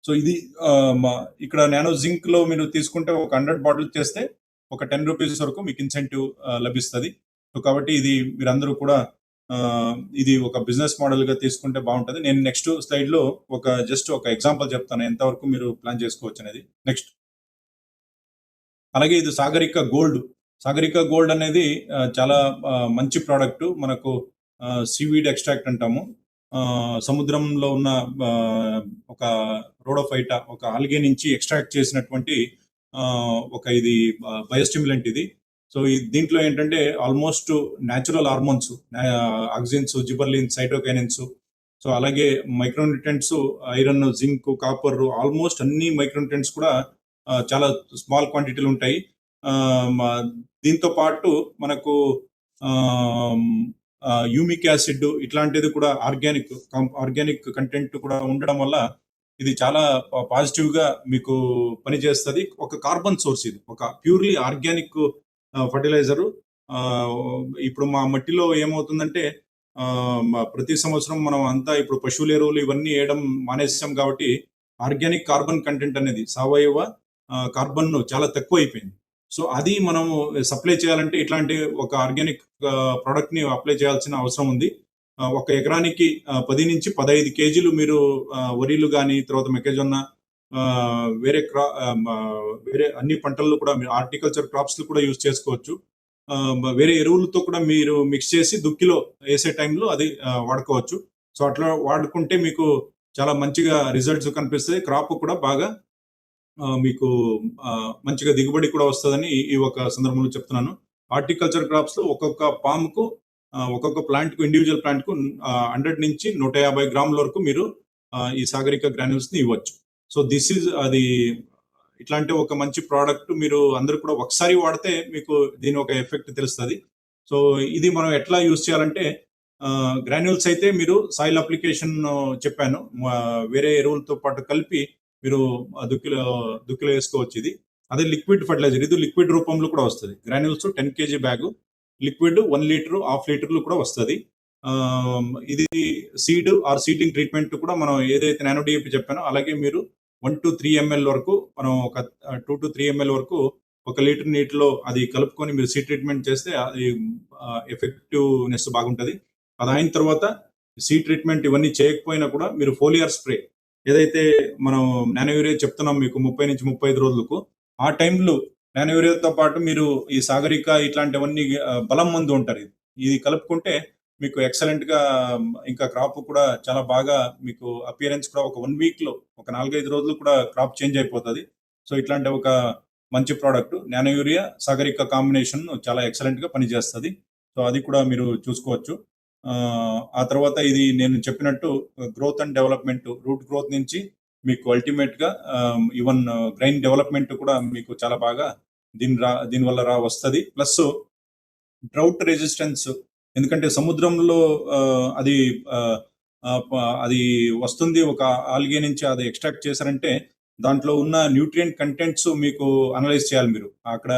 Speaker 2: సో, ఇది ఆహ్, మ ఇక్కడ నానో జింక్‌లో మీరు తీసుకుంటే ఒక 100 బాటిల్స్ చేస్తే ఒక ₹10 వరకు మీకు ఇన్సెంటివ్ లభిస్తది. సో, కాబట్టి ఇది మీరందరూ కూడా ఇది ఒక బిజినెస్ మోడల్ గా తీసుకుంటే బాగుంటది. నేను నెక్స్ట్ స్లైడ్ లో జస్ట్ ఒక ఎగ్జాంపుల్ చెప్తాను ఎంతవరకు మీరు ప్లాన్ చేసుకోవచ్చు అనేది. నెక్స్ట్, అలాగే ఇది సాగరిక గోల్డ్. సాగరిక గోల్డ్ అనేది చాలా మంచి ప్రోడక్ట్. మనకు సీవీడ్ ఎక్స్ట్రాక్ట్ అంటాము. సముద్రంలో ఉన్న ఒక రోడోఫైటా, ఒక ఆల్గే నుంచి ఎక్స్ట్రాక్ట్ చేసినటువంటి ఇది బయోస్టిమ్యులెంట్ ఇది. సో దీంట్లో ఏంటంటే almost natural hormones, auxins, gibberellin, cytokinins, so అలాగే micronutrients, iron, zinc, copper, almost అన్ని మైక్రోన్యూట్రియంట్స్ కూడా చాలా స్మాల్ క్వాంటిటీలు ఉంటాయి. దీంతో పాటు మనకు యూమిక్ యాసిడ్ ఇట్లాంటిది కూడా ఆర్గానిక్ కంటెంట్ కూడా ఉండడం వల్ల ఇది చాలా పాజిటివ్ గా మీకు పనిచేస్తుంది. ఒక కార్బన్ సోర్స్, ఇది ఒక ప్యూర్లీ ఆర్గానిక్ ఫర్టిలైజర్. ఇప్పుడు మా మట్టిలో ఏమవుతుందంటే ప్రతి సంవత్సరం మనం అంతా ఇప్పుడు పశువుల ఎరువులు ఇవన్నీ వేయడం మానేసాం కాబట్టి ఆర్గానిక్ కార్బన్ కంటెంట్ అనేది, సావయవ కార్బన్ చాలా తక్కువ అయిపోయింది. సో అది మనం సప్లై చేయాలంటే ఇట్లాంటి ఒక ఆర్గానిక్ ప్రోడక్ట్ ని అప్లై చేయాల్సిన అవసరం ఉంది. ఒక ఎకరానికి 10 నుంచి 15 కేజీలు మీరు వరిలు కానీ, తర్వాత మొక్కజొన్న, వేరే వేరే అన్ని పంటల్లో కూడా మీరు హార్టికల్చర్ క్రాప్స్ కూడా యూజ్ చేసుకోవచ్చు. వేరే ఎరువులతో కూడా మీరు మిక్స్ చేసి దుక్కిలో వేసే టైంలో అది వాడుకోవచ్చు. సో అట్లా వాడుకుంటే మీకు చాలా మంచిగా రిజల్ట్స్ కనిపిస్తాయి. క్రాప్ కూడా బాగా మీకు మంచిగా దిగుబడి కూడా వస్తుందని ఈ ఒక సందర్భంలో చెప్తున్నాను. హార్టికల్చర్ క్రాప్స్ లో ఒక్కొక్క పామ్ కు, ఒక్కొక్క ప్లాంట్ కు, ఇండివిజువల్ ప్లాంట్ కు 100 నుంచి 150 గ్రాముల వరకు మీరు ఈ సాగరిక గ్రాన్యూల్స్ ని ఇవ్వచ్చు. సో దిస్ ఈజ్ అది ఇట్లాంటి ఒక మంచి ప్రోడక్ట్. మీరు అందరూ కూడా ఒకసారి వాడితే మీకు దీని ఒక ఎఫెక్ట్ తెలుస్తుంది. సో ఇది మనం ఎట్లా యూజ్ చేయాలంటే, గ్రాన్యూల్స్ అయితే మీరు సాయిల్ అప్లికేషన్ చెప్పాను, వేరే ఎరువులతో పాటు కలిపి మీరు దుక్కిలో వేసుకోవచ్చు. ఇది అదే లిక్విడ్ ఫర్టిలైజర్, ఇది లిక్విడ్ రూపంలో కూడా వస్తుంది. Granules 10 kg bag, liquid 1 litre, half లీటర్లు కూడా వస్తుంది. ఇది సీడ్ ఆర్ సీడింగ్ ట్రీట్మెంట్ కూడా మనం ఏదైతే నానో డిఏపి చెప్పానో అలాగే మీరు 1 to 3 ml వరకు, మనం ఒక 2 to 3 ml వరకు 1 లీటర్ నీటిలో అది కలుపుకొని మీరు సీడ్ ట్రీట్మెంట్ చేస్తే అది ఎఫెక్టివ్నెస్ బాగుంటుంది. అది అయిన తర్వాత సీడ్ ట్రీట్మెంట్ ఇవన్నీ చేయకపోయినా కూడా మీరు ఫోలియర్ స్ప్రే, ఏదైతే మనం నానో యూరియా చెప్తున్నాం మీకు 30 నుంచి 35 రోజులకు, ఆ టైంలో నానో యూరియాతో పాటు మీరు ఈ సాగరిక ఇట్లాంటివన్నీ బలం మందు ఉంటారు, ఇది కలుపుకుంటే మీకు ఎక్సలెంట్ గా, ఇంకా క్రాప్ కూడా చాలా బాగా, మీకు అపియరెన్స్ కూడా ఒక 1 వీక్ లో, ఒక 4-5 రోజులు కూడా క్రాప్ చేంజ్ అయిపోతుంది. సో ఇట్లాంటి ఒక మంచి product nano urea Sagarika combination చాలా ఎక్సలెంట్ గా పనిచేస్తుంది. సో అది కూడా మీరు చూసుకోవచ్చు. ఆ తర్వాత ఇది నేను చెప్పినట్టు growth and development, root growth నుంచి మీకు అల్టిమేట్ గా ఈవెన్ గ్రైన్ డెవలప్మెంట్ కూడా మీకు చాలా బాగా దీని వల్ల వస్తుంది. ప్లస్ డ్రౌట్ రెసిస్టెన్స్, ఎందుకంటే సముద్రంలో అది అది వస్తుంది, ఒక ఆల్గే నుంచి అది ఎక్స్ట్రాక్ట్ చేశారంటే దాంట్లో ఉన్న న్యూట్రియంట్ కంటెంట్స్ మీకు అనలైజ్ చేయాలి మీరు. అక్కడ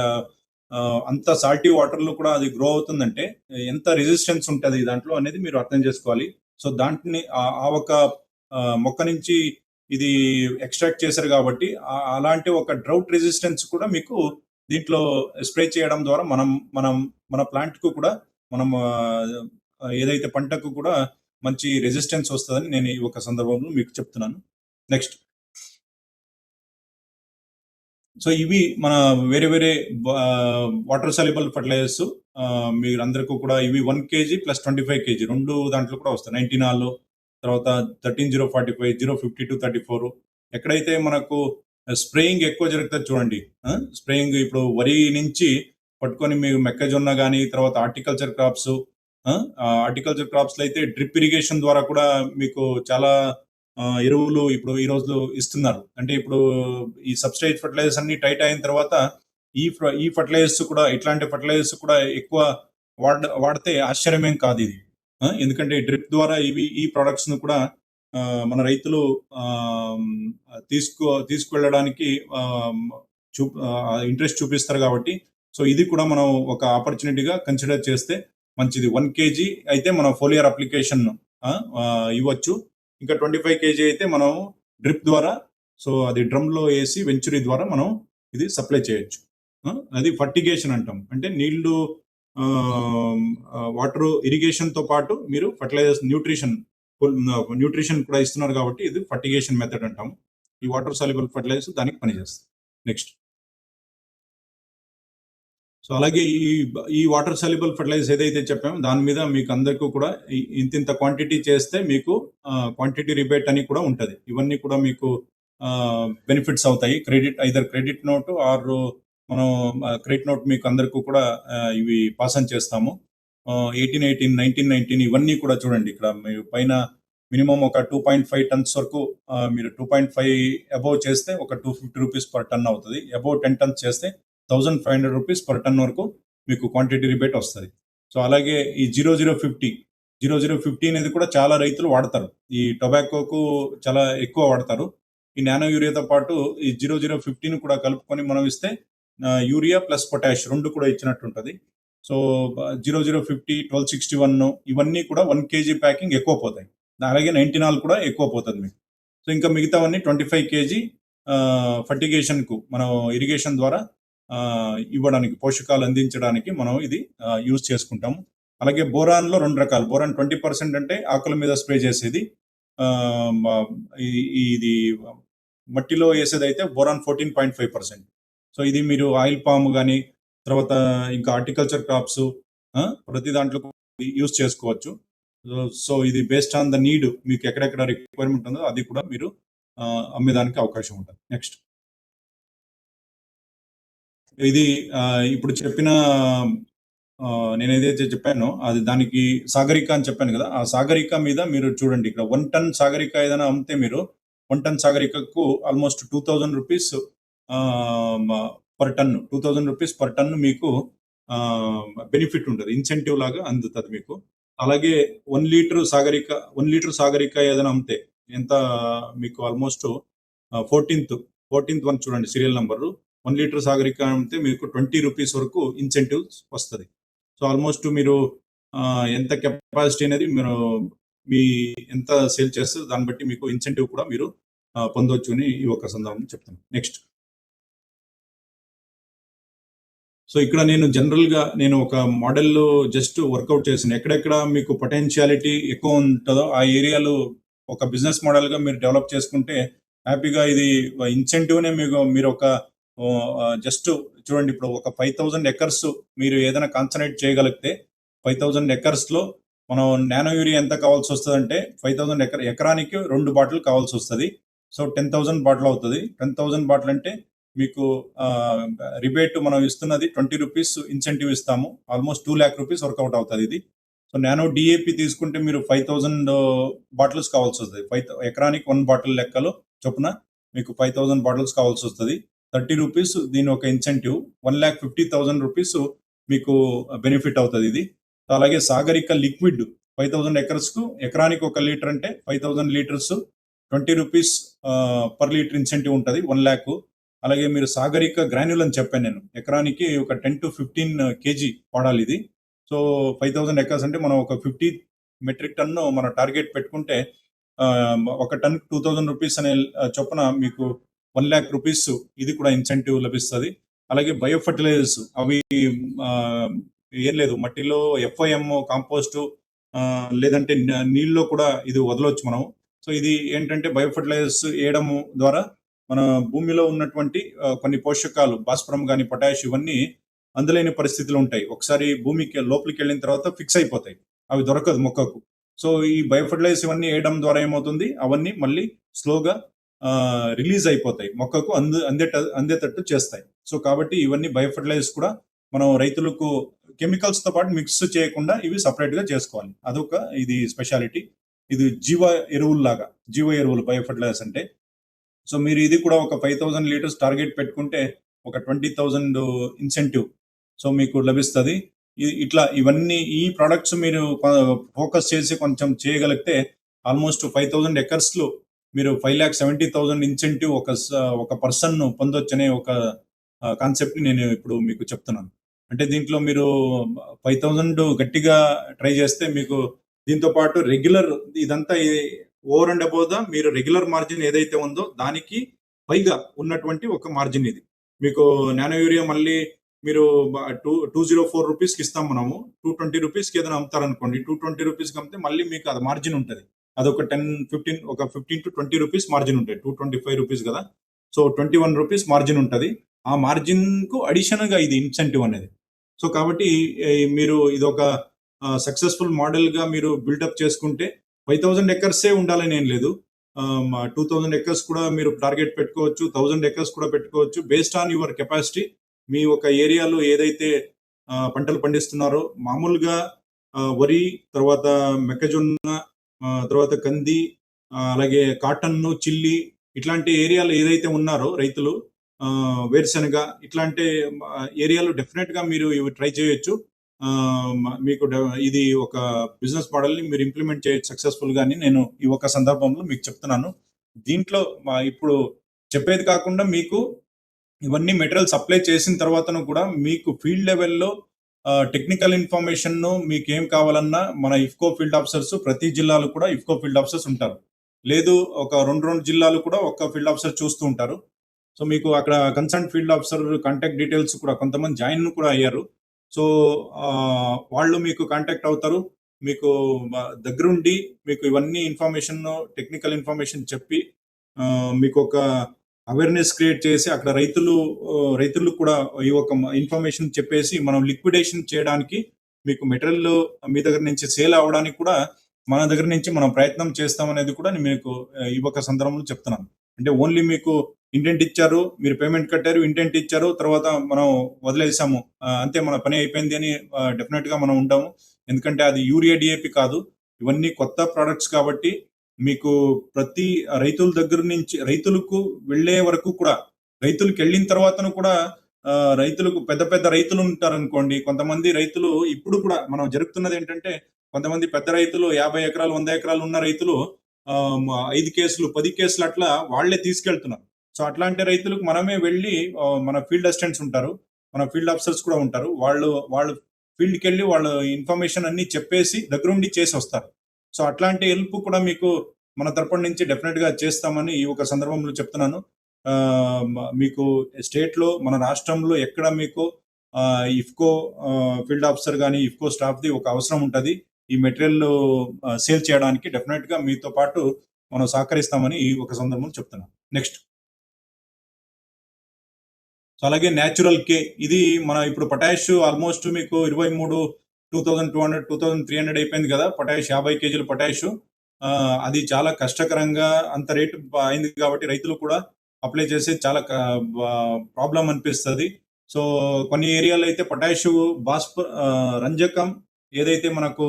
Speaker 2: అంత సాల్టీ వాటర్ లో కూడా అది గ్రో అవుతుందంటే ఎంత రెసిస్టెన్స్ ఉంటుంది దాంట్లో అనేది మీరు అర్థం చేసుకోవాలి. సో దాంట్ని ఆ ఒక మొక్క నుంచి ఇది ఎక్స్ట్రాక్ట్ చేశారు కాబట్టి అలాంటి ఒక డ్రౌట్ రెసిస్టెన్స్ కూడా మీకు దీంట్లో స్ప్రే చేయడం ద్వారా మన ప్లాంట్ కు కూడా, మనం ఏదైతే పంటకు కూడా మంచి రెసిస్టెన్స్ వస్తుందని నేను ఈ ఒక సందర్భంలో మీకు చెప్తున్నాను. నెక్స్ట్, సో ఇవి మన వేరే వేరే వాటర్ సాల్యుబుల్ ఫర్టిలైజర్స్. మీరందరికీ కూడా ఇవి 1 kg ప్లస్ 25 kg రెండు దాంట్లో కూడా వస్తాయి. 19 తర్వాత 13-045, 052-34. ఎక్కడైతే మనకు స్ప్రేయింగ్ ఎక్కువ జరుగుతుంది చూడండి, స్ప్రేయింగ్ ఇప్పుడు వరి నుంచి పట్టుకొని మీరు మొక్కజొన్న కానీ, తర్వాత హార్టికల్చర్ క్రాప్స్ లో అయితే డ్రిప్ ఇరిగేషన్ ద్వారా కూడా మీకు చాలా ఎరువులు ఇప్పుడు ఈ రోజు ఇస్తున్నారు. అంటే ఇప్పుడు ఈ సబ్స్ట్రేట్ ఫర్టిలైజర్స్ అన్ని టైట్ అయిన తర్వాత ఈ ఫర్టిలైజర్స్ కూడా, ఇట్లాంటి ఫర్టిలైజర్స్ కూడా ఎక్కువ వాడితే ఆశ్చర్యమేం కాదు ఇది. ఎందుకంటే డ్రిప్ ద్వారా ఈ ప్రొడక్ట్స్ ను కూడా మన రైతులు తీసుకువెళ్ళడానికి ఇంట్రెస్ట్ చూపిస్తారు కాబట్టి, సో ఇది కూడా మనం ఒక ఆపర్చునిటీగా కన్సిడర్ చేస్తే మంచిది. 1 kg అయితే మనం ఫోలియర్ అప్లికేషన్ ఇవ్వచ్చు. ఇంకా 25 kg అయితే మనం డ్రిప్ ద్వారా, సో అది డ్రమ్ లో వేసి వెంచురీ ద్వారా మనం ఇది సప్లై చేయొచ్చు. అది ఫర్టిగేషన్ అంటాం. అంటే నీళ్లు వాటర్ ఇరిగేషన్తో పాటు మీరు ఫర్టిలైజర్స్ న్యూట్రిషన్ కూడా ఇస్తున్నారు కాబట్టి ఇది ఫర్టిగేషన్ మెథడ్ అంటాము. ఈ వాటర్ సాల్యుబుల్ ఫర్టిలైజర్స్ దానికి పనిచేస్తుంది. నెక్స్ట్, సో అలాగే ఈ వాటర్ సాల్యుబుల్ ఫర్టిలైజర్స్ ఏదైతే చెప్పామో దాని మీద మీకు అందరికీ కూడా ఇంత క్వాంటిటీ చేస్తే మీకు క్వాంటిటీ రిబేట్ అని కూడా ఉంటుంది. ఇవన్నీ కూడా మీకు బెనిఫిట్స్ అవుతాయి. క్రెడిట్ నోట్ ఆర్ మనం క్రెడిట్ నోట్ మీకు అందరికీ కూడా ఇవి పాస్ ఆన్ చేస్తాము. 1818, 1919 ఇవన్నీ కూడా చూడండి. ఇక్కడ మీరు పైన మినిమం ఒక 2.5 టన్స్ వరకు మీరు 2.5 అబోవ్ చేస్తే ఒక 250 రూపీస్ పర్ టన్ అవుతుంది. అబోవ్ 10 టన్స్ చేస్తే 1500 రూపీస్ పర్ టన్ వరకు మీకు క్వాంటిటీ రిబేట్ వస్తుంది. సో అలాగే ఈ 0050 అనేది కూడా చాలా రైతులు వాడతారు. ఈ టొబాకోకు చాలా ఎక్కువ వాడతారు. ఈ నానో యూరియాతో పాటు ఈ 0050ని కూడా కలుపుకొని మనం ఇస్తే యూరియా ప్లస్ పొటాష్ రెండు కూడా ఇచ్చినట్టు ఉంటుంది. సో 0050, 1261 ఇవన్నీ కూడా 1 kg ప్యాకింగ్ ఎక్కువ పోతాయి. అలాగే 90 కూడా ఎక్కువ పోతుంది మీకు. సో ఇంకా మిగతావన్నీ 25 kg ఫర్టిగేషన్కు మనం ఇరిగేషన్ ద్వారా ఇవ్వడానికి, పోషకాలు అందించడానికి మనం ఇది యూజ్ చేసుకుంటాము. అలాగే బోరాన్లో 2 రకాలు. బోరాన్ 20% అంటే ఆకుల మీద స్ప్రే చేసేది. ఇది మట్టిలో వేసేదైతే బోరాన్ 14.5%. సో ఇది మీరు ఆయిల్ పామ్ కానీ తర్వాత ఇంకా హార్టికల్చర్ క్రాప్స్ ప్రతి దాంట్లో యూజ్ చేసుకోవచ్చు. సో ఇది బేస్డ్ ఆన్ ద నీడ్, మీకు ఎక్కడెక్కడ రిక్వైర్మెంట్ ఉందో అది కూడా మీరు అమ్మేదానికి అవకాశం ఉంటుంది. నెక్స్ట్, ఇది ఇప్పుడు చెప్పిన నేను ఏదైతే చెప్పానో అది దానికి సాగరిక అని చెప్పాను కదా, ఆ సాగరిక మీద మీరు చూడండి. ఇక్కడ 1 టన్ సాగరిక ఏదైనా అమ్మితే మీరు 1 టన్ సాగరికకు almost 2000 rupees per ton, 2000 rupees per ton మీకు బెనిఫిట్ ఉంటుంది, ఇన్సెంటివ్ లాగా అందుతుంది మీకు. అలాగే 1 లీటర్ సాగరిక ఏదైనా అమ్మితే ఎంత మీకు ఆల్మోస్ట్ 14th వన్ చూడండి సీరియల్ నెంబరు. 1 లీటర్ సాగరిక అమ్మితే మీకు 20 రూపీస్ వరకు ఇన్సెంటివ్ వస్తుంది. సో ఆల్మోస్ట్ మీరు ఎంత కెపాసిటీ అనేది మీరు ఎంత సేల్ చేస్తే దాన్ని బట్టి మీకు ఇన్సెంటివ్ కూడా మీరు పొందవచ్చు అని ఈ ఒక సందర్భం చెప్తాను. నెక్స్ట్, సో ఇక్కడ నేను జనరల్గా ఒక మోడల్లో జస్ట్ వర్కౌట్ చేసాను. ఎక్కడెక్కడ మీకు పొటెన్షియాలిటీ ఎక్కువ ఉంటుందో ఆ ఏరియాలో ఒక బిజినెస్ మోడల్గా మీరు డెవలప్ చేసుకుంటే హ్యాపీగా ఇది ఇన్సెంటివ్నే మీరు ఒక జస్ట్ చూడండి. ఇప్పుడు ఒక 5000 ఎకర్స్ మీరు ఏదైనా కాన్సన్ట్రేట్ చేయగలిగితే 5000 ఎకర్స్లో మనం నానో యూరియా ఎంత కావాల్సి వస్తుంది అంటే 5000 ఎకరానికి 2 బాటిల్ కావాల్సి వస్తుంది. సో 10,000 బాటిల్ అవుతుంది. 10,000 బాటిల్ అంటే మీకు రిబేట్ మనం ఇస్తున్నది 20 రూపీస్ ఇన్సెంటివ్ ఇస్తాము. ఆల్మోస్ట్ 2 lakh రూపీస్ వర్కౌట్ అవుతుంది ఇది. సో నానో డిఏపి తీసుకుంటే మీరు 5000 బాటిల్స్ కావాల్సి వస్తుంది. ఎకరానికి 1 బాటిల్ లెక్కలో చొప్పున మీకు 5000 బాటిల్స్ కావాల్సి వస్తుంది. 30 రూపీస్ దీని ఒక ఇన్సెంటివ్, 1,50,000 రూపీస్ మీకు బెనిఫిట్ అవుతుంది ఇది. అలాగే సాగరిక లిక్విడ్ 5000 ఎకర్స్కు ఎకరానికి 1 లీటర్ అంటే 5000 litres 20 rupees per litre incentive ఉంటుంది, 1 lakh. అలాగే మీరు సాగరిక గ్రాన్యుల్ అని చెప్పాను నేను, ఎకరానికి ఒక 10 to 15 kg వాడాలి ఇది. సో 5000 ఎకర్స్ అంటే మనం ఒక 50 మెట్రిక్ టన్ను మన టార్గెట్ పెట్టుకుంటే ఒక టన్ 2000 రూపీస్ అనే చొప్పున మీకు 1 lakh రూపీస్ ఇది కూడా ఇన్సెంటివ్ లభిస్తుంది. అలాగే బయో ఫర్టిలైజర్స్ అవి ఏం లేదు, మట్టిలో FIM కాంపోస్టు లేదంటే నీళ్ళలో కూడా ఇది వదలవచ్చు మనం. సో ఇది ఏంటంటే బయో ఫర్టిలైజర్స్ వేయడం ద్వారా మన భూమిలో ఉన్నటువంటి కొన్ని పోషకాలు, భాస్వరం కానీ పొటాష్ ఇవన్నీ అందలేని పరిస్థితులు ఉంటాయి. ఒకసారి భూమికి లోపలికి వెళ్ళిన తర్వాత ఫిక్స్ అయిపోతాయి, అవి దొరకదు మొక్కకు. సో ఈ బయో ఫర్టిలైజర్స్ ఇవన్నీ వేయడం ద్వారా ఏమవుతుంది, అవన్నీ మళ్ళీ స్లోగా రిలీజ్ అయిపోతాయి, మొక్కకు అందేటట్టు చేస్తాయి. సో కాబట్టి ఇవన్నీ బయో ఫర్టిలైజర్స్ కూడా మనం రైతులకు కెమికల్స్తో పాటు మిక్స్ చేయకుండా ఇవి సపరేట్గా చేసుకోవాలి. అదొక ఇది స్పెషాలిటీ. ఇది జీవ ఎరువులు బయో ఫర్టిలైజర్స్ అంటే. సో మీరు ఇది కూడా ఒక 5000 లీటర్స్ టార్గెట్ పెట్టుకుంటే ఒక 20,000 ఇన్సెంటివ్ సో మీకు లభిస్తుంది. ఇవన్నీ ఈ ప్రొడక్ట్స్ మీరు ఫోకస్ చేసి కొంచెం చేయగలిగితే ఆల్మోస్ట్ 5000 ఎకర్స్లో మీరు 5,70,000 ఇన్సెంటివ్ ఒక పర్సన్ పొందొచ్చు అనే ఒక కాన్సెప్ట్ని నేను ఇప్పుడు మీకు చెప్తున్నాను. అంటే దీంట్లో మీరు 5,000 గట్టిగా ట్రై చేస్తే మీకు దీంతో పాటు రెగ్యులర్ ఇదంతా ఓవర్ అండ్ అబౌవ్ ద మీరు రెగ్యులర్ మార్జిన్ ఏదైతే ఉందో దానికి పైగా ఉన్నటువంటి ఒక మార్జిన్ ఇది. మీకు నానో యూరియా మళ్ళీ మీరు 204 రూపీస్కి ఇస్తాం మనము. 220 రూపీస్కి ఏదైనా అమ్ముతారనుకోండి, 220 రూపీస్కి అమ్మితే మళ్ళీ మీకు అది మార్జిన్ ఉంటుంది. అదొక 15 to 20 రూపీస్ మార్జిన్ ఉంటుంది. 225 రూపీస్ కదా, సో 21 రూపీస్ మార్జిన్ ఉంటుంది. ఆ మార్జిన్కు అడిషనల్గా ఇది ఇన్సెంటివ్ అనేది. సో కాబట్టి మీరు ఇదొక సక్సెస్ఫుల్ మోడల్గా మీరు బిల్డప్ చేసుకుంటే 5000 ఎకర్సే ఉండాలని ఏం లేదు. 2000 ఎకర్స్ కూడా మీరు టార్గెట్ పెట్టుకోవచ్చు, 1000 ఎకర్స్ కూడా పెట్టుకోవచ్చు. బేస్డ్ ఆన్ యువర్ కెపాసిటీ, మీ ఒక ఏరియాలో ఏదైతే పంటలు పండిస్తున్నారో, మామూలుగా వరి, తర్వాత మొక్కజొన్న, తర్వాత కంది, అలాగే కాటన్, చిల్లి, ఇట్లాంటి ఏరియాలు ఏదైతే ఉన్నారో రైతులు, వేరుశనగ, ఇట్లాంటి ఏరియాలో డెఫినెట్ గా మీరు ఇవి ట్రై చేయొచ్చు. మీకు ఇది ఒక బిజినెస్ మోడల్ ని మీరు ఇంప్లిమెంట్ చేయొచ్చు సక్సెస్ఫుల్ గా అని నేను ఈ ఒక సందర్భంలో మీకు చెప్తున్నాను. దీంట్లో ఇప్పుడు చెప్పేది కాకుండా మీకు ఇవన్నీ మెటీరియల్ సప్లై చేసిన తర్వాతను కూడా మీకు ఫీల్డ్ లెవెల్లో టెక్నికల్ ఇన్ఫర్మేషన్ మీకు ఏం కావాలన్నా మన ఇఫ్కో ఫీల్డ్ ఆఫీసర్స్, ప్రతి జిల్లాలో కూడా ఇఫ్కో ఫీల్డ్ ఆఫీసర్స్ ఉంటారు. లేదు ఒక రెండు జిల్లాలు కూడా ఒక్క ఫీల్డ్ ఆఫీసర్ చూస్తూ ఉంటారు. సో మీకు అక్కడ concern field officer contact details కూడా కొంతమంది జాయిన్ కూడా అయ్యారు. సో వాళ్ళు మీకు కాంటాక్ట్ అవుతారు. మీకు దగ్గరుండి మీకు ఇవన్నీ ఇన్ఫర్మేషన్, టెక్నికల్ ఇన్ఫర్మేషన్ చెప్పి మీకు ఒక అవేర్నెస్ క్రియేట్ చేసి అక్కడ రైతులు కూడా ఈ ఒక ఇన్ఫర్మేషన్ చెప్పేసి మనం లిక్విడేషన్ చేయడానికి, మీకు మెటీరియల్ మీ దగ్గర నుంచి సేల్ అవ్వడానికి కూడా మన దగ్గర నుంచి మనం ప్రయత్నం చేస్తామనేది కూడా నేను మీకు ఈ ఒక సందర్భంలో చెప్తున్నాను. అంటే ఓన్లీ మీకు ఇంటెంట్ ఇచ్చారు, మీరు పేమెంట్ కట్టారు, ఇంటెంట్ ఇచ్చారు, తర్వాత మనం వదిలేసాము, అంతే మన పని అయిపోయింది అని డెఫినెట్ గా మనం ఉంటాము. ఎందుకంటే అది యూరియా డిఏపి కాదు, ఇవన్నీ కొత్త ప్రొడక్ట్స్ కాబట్టి మీకు ప్రతి రైతుల దగ్గర నుంచి రైతులకు వెళ్లే వరకు కూడా, రైతులకు వెళ్ళిన తర్వాతను కూడా రైతులకు పెద్ద పెద్ద రైతులు ఉంటారు అనుకోండి. కొంతమంది రైతులు ఇప్పుడు కూడా మనం జరుగుతున్నది ఏంటంటే, కొంతమంది పెద్ద రైతులు 50 ఎకరాలు 100 ఎకరాలు ఉన్న రైతులు 5 కేసులు 10 కేసులు అట్లా వాళ్లే తీసుకెళ్తున్నారు. సో అట్లాంటి రైతులకు మనమే వెళ్ళి, మన ఫీల్డ్ అసిస్టెంట్స్ ఉంటారు, మన ఫీల్డ్ ఆఫీసర్స్ కూడా ఉంటారు, వాళ్ళు ఫీల్డ్కి వెళ్ళి వాళ్ళ ఇన్ఫర్మేషన్ అన్ని చెప్పేసి దగ్గరుండి చేసి వస్తారు. సో అట్లాంటి హెల్ప్ కూడా మీకు మన తరపున నుంచి డెఫినెట్ గా చేస్తామని ఈ ఒక సందర్భంలో చెప్తున్నాను. మీకు స్టేట్ లో, మన రాష్ట్రంలో ఎక్కడ మీకు ఇఫ్కో ఫీల్డ్ ఆఫీసర్ కానీ ఇఫ్కో స్టాఫ్ ది ఒక అవసరం ఉంటుంది ఈ మెటీరియల్ సేల్ చేయడానికి, డెఫినెట్ గా మీతో పాటు మనం సహకరిస్తామని ఈ ఒక సందర్భంలో చెప్తున్నాను. నెక్స్ట్, సో అలాగే న్యాచురల్ కే, ఇది మన ఇప్పుడు పొటాష్ ఆల్మోస్ట్ మీకు 2200 2300 అయిపోయింది కదా పొటాష్, 50 కేజీల పొటాష్. అది చాలా కష్టకరంగా అంత రేటు అయింది కాబట్టి రైతులు కూడా అప్లై చేసే చాలా ప్రాబ్లం అనిపిస్తుంది. సో కొన్ని ఏరియాలో అయితే పొటాష్ రంజకం ఏదైతే మనకు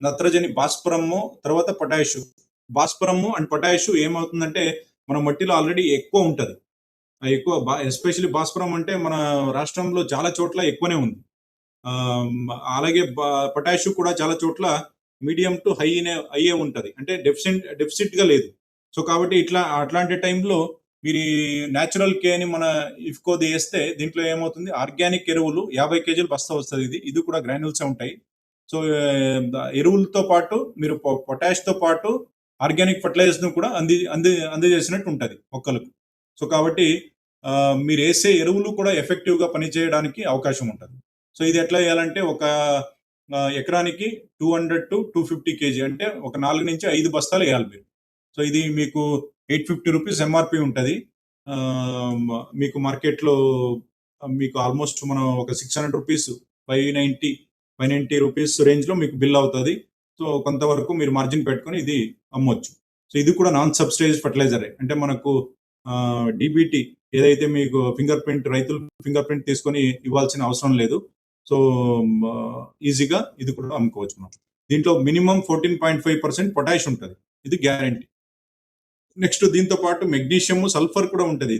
Speaker 2: నత్రజని భాస్వరము, తర్వాత భాస్వరము అండ్ పొటాష్ ఏమవుతుందంటే మన మట్టిలో ఆల్రెడీ ఎక్కువ ఉంటుంది. ఎక్కువ ఎస్పెషల్లీ భాస్వరం అంటే మన రాష్ట్రంలో చాలా చోట్ల ఎక్కువనే ఉంది. అలాగే పొటాష్ కూడా చాలా చోట్ల మీడియం టు హైయే ఉంటుంది, అంటే డెఫిసిట్ గా లేదు. సో కాబట్టి అట్లాంటి టైంలో మీరు న్యాచురల్ కే అని మన ఇఫ్కోది వేస్తే దీంట్లో ఏమవుతుంది, ఆర్గానిక్ ఎరువులు 50 కేజీలు బస్తా వస్తుంది. ఇది కూడా గ్రాన్యుల్స్ ఉంటాయి. సో ఎరువులతో పాటు మీరు పొటాష్ తో పాటు ఆర్గానిక్ ఫర్టిలైజర్స్ ను కూడా అందజేసినట్టు ఉంటుంది మొక్కలకు. సో కాబట్టి మీరు వేసే ఎరువులు కూడా ఎఫెక్టివ్ గా పనిచేయడానికి అవకాశం ఉంటుంది. సో ఇది ఎట్లా వేయాలంటే ఒక ఎకరానికి 200 to 250 కేజీ, అంటే ఒక 4 నుంచి 5 బస్తాలు వేయాలి మీరు. సో ఇది మీకు 850 రూపీస్ ఎంఆర్పి ఉంటుంది. మీకు మార్కెట్లో మీకు ఆల్మోస్ట్ మనం ఒక 600 రూపీస్ 590 రూపీస్ రేంజ్ లో మీకు బిల్ అవుతుంది. సో కొంతవరకు మీరు మార్జిన్ పెట్టుకొని ఇది అమ్మొచ్చు. సో ఇది కూడా నాన్ సబ్సిడైజ్ ఫర్టిలైజరే, అంటే మనకు డిబిటి ఏదైతే మీకు రైతులు ఫింగర్ ప్రింట్ తీసుకొని ఇవ్వాల్సిన అవసరం లేదు. సో ఈజీగా ఇది కూడా అమ్ముకోవచ్చు మనం. దీంట్లో మినిమం 14.5% పొటాష్ ఉంటుంది, ఇది గ్యారంటీ. నెక్స్ట్ దీంతో పాటు మెగ్నీషియం, సల్ఫర్ కూడా ఉంటుంది.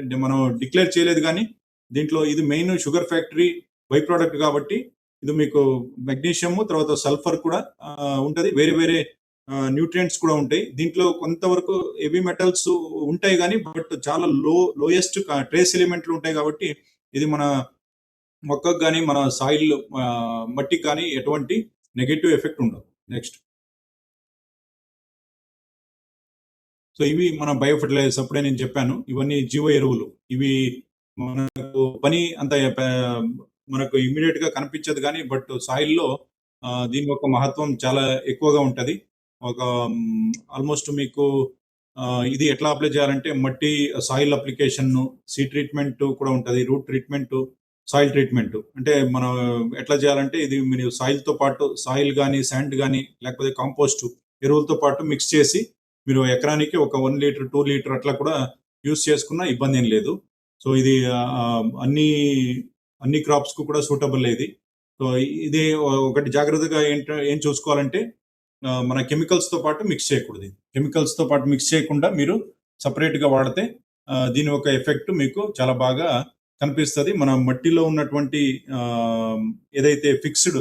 Speaker 2: ఇది మనం డిక్లేర్ చేయలేదు కానీ దీంట్లో ఇది main sugar factory by product కాబట్టి ఇది మీకు మెగ్నీషియం, తర్వాత సల్ఫర్ కూడా ఉంటుంది. వేరే వేరే న్యూట్రియంట్స్ కూడా ఉంటాయి. దీంట్లో కొంతవరకు హెవీ మెటల్స్ ఉంటాయి కానీ బట్ చాలా లోయెస్ట్ ట్రేస్ ఎలిమెంట్లు ఉంటాయి కాబట్టి ఇది మన మొక్కకు కానీ మన సాయిల్ మట్టికి కానీ ఎటువంటి నెగటివ్ ఎఫెక్ట్ ఉండదు. నెక్స్ట్, సో ఇవి మన బయో ఫర్టిలైజర్స్, అప్పుడే నేను చెప్పాను ఇవన్నీ జీవ ఎరువులు. ఇవి మనకు పని అంత మనకు ఇమ్మీడియట్ గా కనిపించదు కానీ బట్ సాయిల్లో దీని యొక్క మహత్వం చాలా ఎక్కువగా ఉంటది. ఒక ఆల్మోస్ట్ మీకు ఇది ఎట్లా అప్లై చేయాలంటే మట్టి సాయిల్ అప్లికేషన్, సీడ్ ట్రీట్మెంట్ కూడా ఉంటది. Route treatment, soil treatment. అంటే మనం ఎట్లా చేయాలంటే ఇది మీరు సాయిల్ తో పాటు సాయిల్ గానీ, శాండ్ గానీ లేకపోతే కాంపోస్ట్ ఎరువులతో పాటు మిక్స్ చేసి మీరు ఎకరానికి ఒక 1 లీటర్, 2 లీటర్ అట్లా కూడా యూజ్ చేసుకున్నా ఇబ్బందేం లేదు. సో ఇది అన్ని క్రాప్స్ కు కూడా సూటబుల్ ఇది. సో ఇది ఒకటి జాగ్రత్తగా ఏం చూసుకోవాలంటే మన కెమికల్స్ తో పాటు మిక్స్ చేయకూడదు. కెమికల్స్ తో పాటు మిక్స్ చేయకుండా మీరు సపరేట్ గా వాడితే దీని యొక్క ఎఫెక్ట్ మీకు చాలా బాగా కనిపిస్తుంది. మన మట్టిలో ఉన్నటువంటి ఏదైతే ఫిక్స్డ్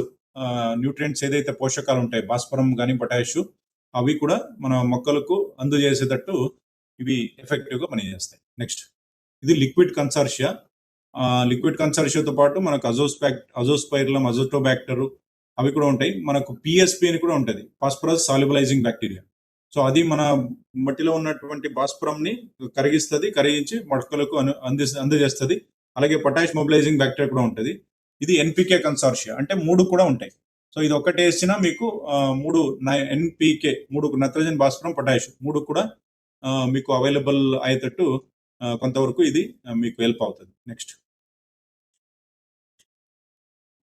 Speaker 2: న్యూట్రియంట్స్ ఏదైతే పోషకాలు ఉంటాయి, భాస్వరం కానీ పొటాషియం, అవి కూడా మన మొక్కలకు అందజేసేటట్టు ఇవి ఎఫెక్టివ్ గా పనిచేస్తాయి. నెక్స్ట్ ఇది లిక్విడ్ కన్సార్షియా. లిక్విడ్ కన్సార్షియాతో పాటు మనకు అజోస్పైర్లం, అజోటోబాక్టర్ అవి కూడా ఉంటాయి. మనకు పిఎస్పి అని కూడా ఉంటుంది, ఫాస్ఫరస్ సాల్యుబలైజింగ్ బ్యాక్టీరియా. సో అది మన మట్టిలో ఉన్నటువంటి భాస్వరంని కరిగించి మొక్కలకు అందజేస్తుంది. అలాగే పొటాష్ మొబిలైజింగ్ బ్యాక్టీరియా కూడా ఉంటుంది. ఇది ఎన్పికే కన్సార్షియా, అంటే 3 కూడా ఉంటాయి. సో ఇది ఒక్కటి వేసినా మీకు 3 ఎన్పికే, 3 నత్రజని, భాస్వరం, పొటాష్ 3 కూడా మీకు అవైలబుల్ అయ్యేటట్టు కొంతవరకు ఇది మీకు హెల్ప్ అవుతుంది. నెక్స్ట్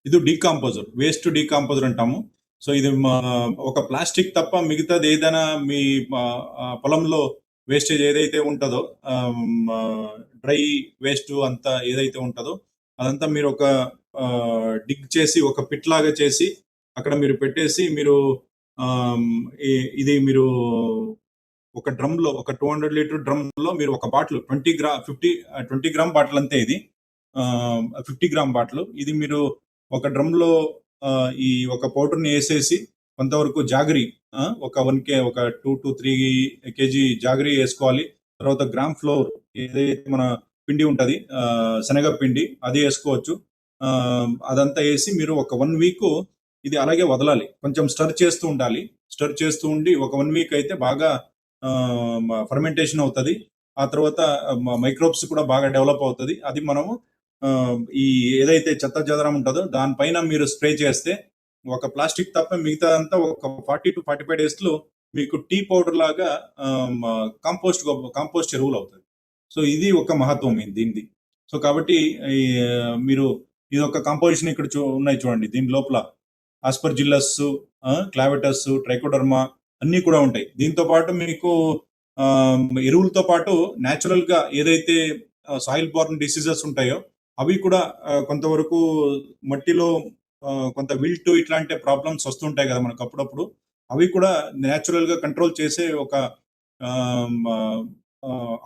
Speaker 2: ఇది డీకాంపోజర్, వేస్ట్ డీకాంపోజర్ అంటాము. సో ఇది ఒక ప్లాస్టిక్ తప్ప మిగతాది ఏదైనా మీ పొలంలో వేస్టేజ్ ఏదైతే ఉంటుందో, డ్రై వేస్ట్ అంతా ఏదైతే ఉంటుందో అదంతా మీరు ఒక డిగ్ చేసి ఒక పిట్ లాగా చేసి అక్కడ మీరు పెట్టేసి మీరు ఇది మీరు ఒక డ్రమ్ లో, ఒక 200 లీటర్ డ్రమ్ లో మీరు ఒక బాటిల్ 20 గ్రామ్ బాటిల్ అంతే. ఇది 50 గ్రామ్ బాటిల్. ఇది మీరు ఒక డ్రమ్ లో ఈ ఒక పౌడర్ ని వేసేసి కొంతవరకు జాగరీ, ఒక 2 to 3 kg జాగరీ వేసుకోవాలి. తర్వాత గ్రామ్ ఫ్లోర్ ఏదైతే మన పిండి ఉంటది, శనగ పిండి, అది వేసుకోవచ్చు. అదంతా వేసి మీరు ఒక 1 వీక్ ఇది అలాగే వదలాలి. కొంచెం స్టర్ చేస్తూ ఉండాలి. స్టర్ చేస్తూ ఉండి ఒక 1 వీక్ అయితే బాగా ఫర్మెంటేషన్ అవుతుంది. ఆ తర్వాత మైక్రోబ్స్ కూడా బాగా డెవలప్ అవుతుంది. అది మనము ఈ ఏదైతే చెత్త చెదరం ఉంటుందో దానిపైన మీరు స్ప్రే చేస్తే ఒక ప్లాస్టిక్ తప్ప మిగతా అంతా ఒక 40 to 45 days లో మీకు టీ పౌడర్ లాగా కాంపోస్ట్ ఎరువులు అవుతుంది. సో ఇది ఒక మహత్వం దీనిది. సో కాబట్టి మీరు ఇది ఒక కాంపోజిషన్ ఇక్కడ ఉన్నాయి చూడండి. దీని లోపల ఆస్పర్జిల్లస్, క్లావిటస్, ట్రైకోడర్మా అన్ని కూడా ఉంటాయి. దీంతో పాటు మీకు ఎరువులతో పాటు న్యాచురల్ గా ఏదైతే సాయిల్ బోర్న్ డిసీజెస్ ఉంటాయో అవి కూడా కొంతవరకు మట్టిలో కొంత విల్ట్ ఇట్లాంటి ప్రాబ్లమ్స్ వస్తుంటాయి కదా మనకు అప్పుడప్పుడు, అవి కూడా న్యాచురల్ గా కంట్రోల్ చేసే ఒక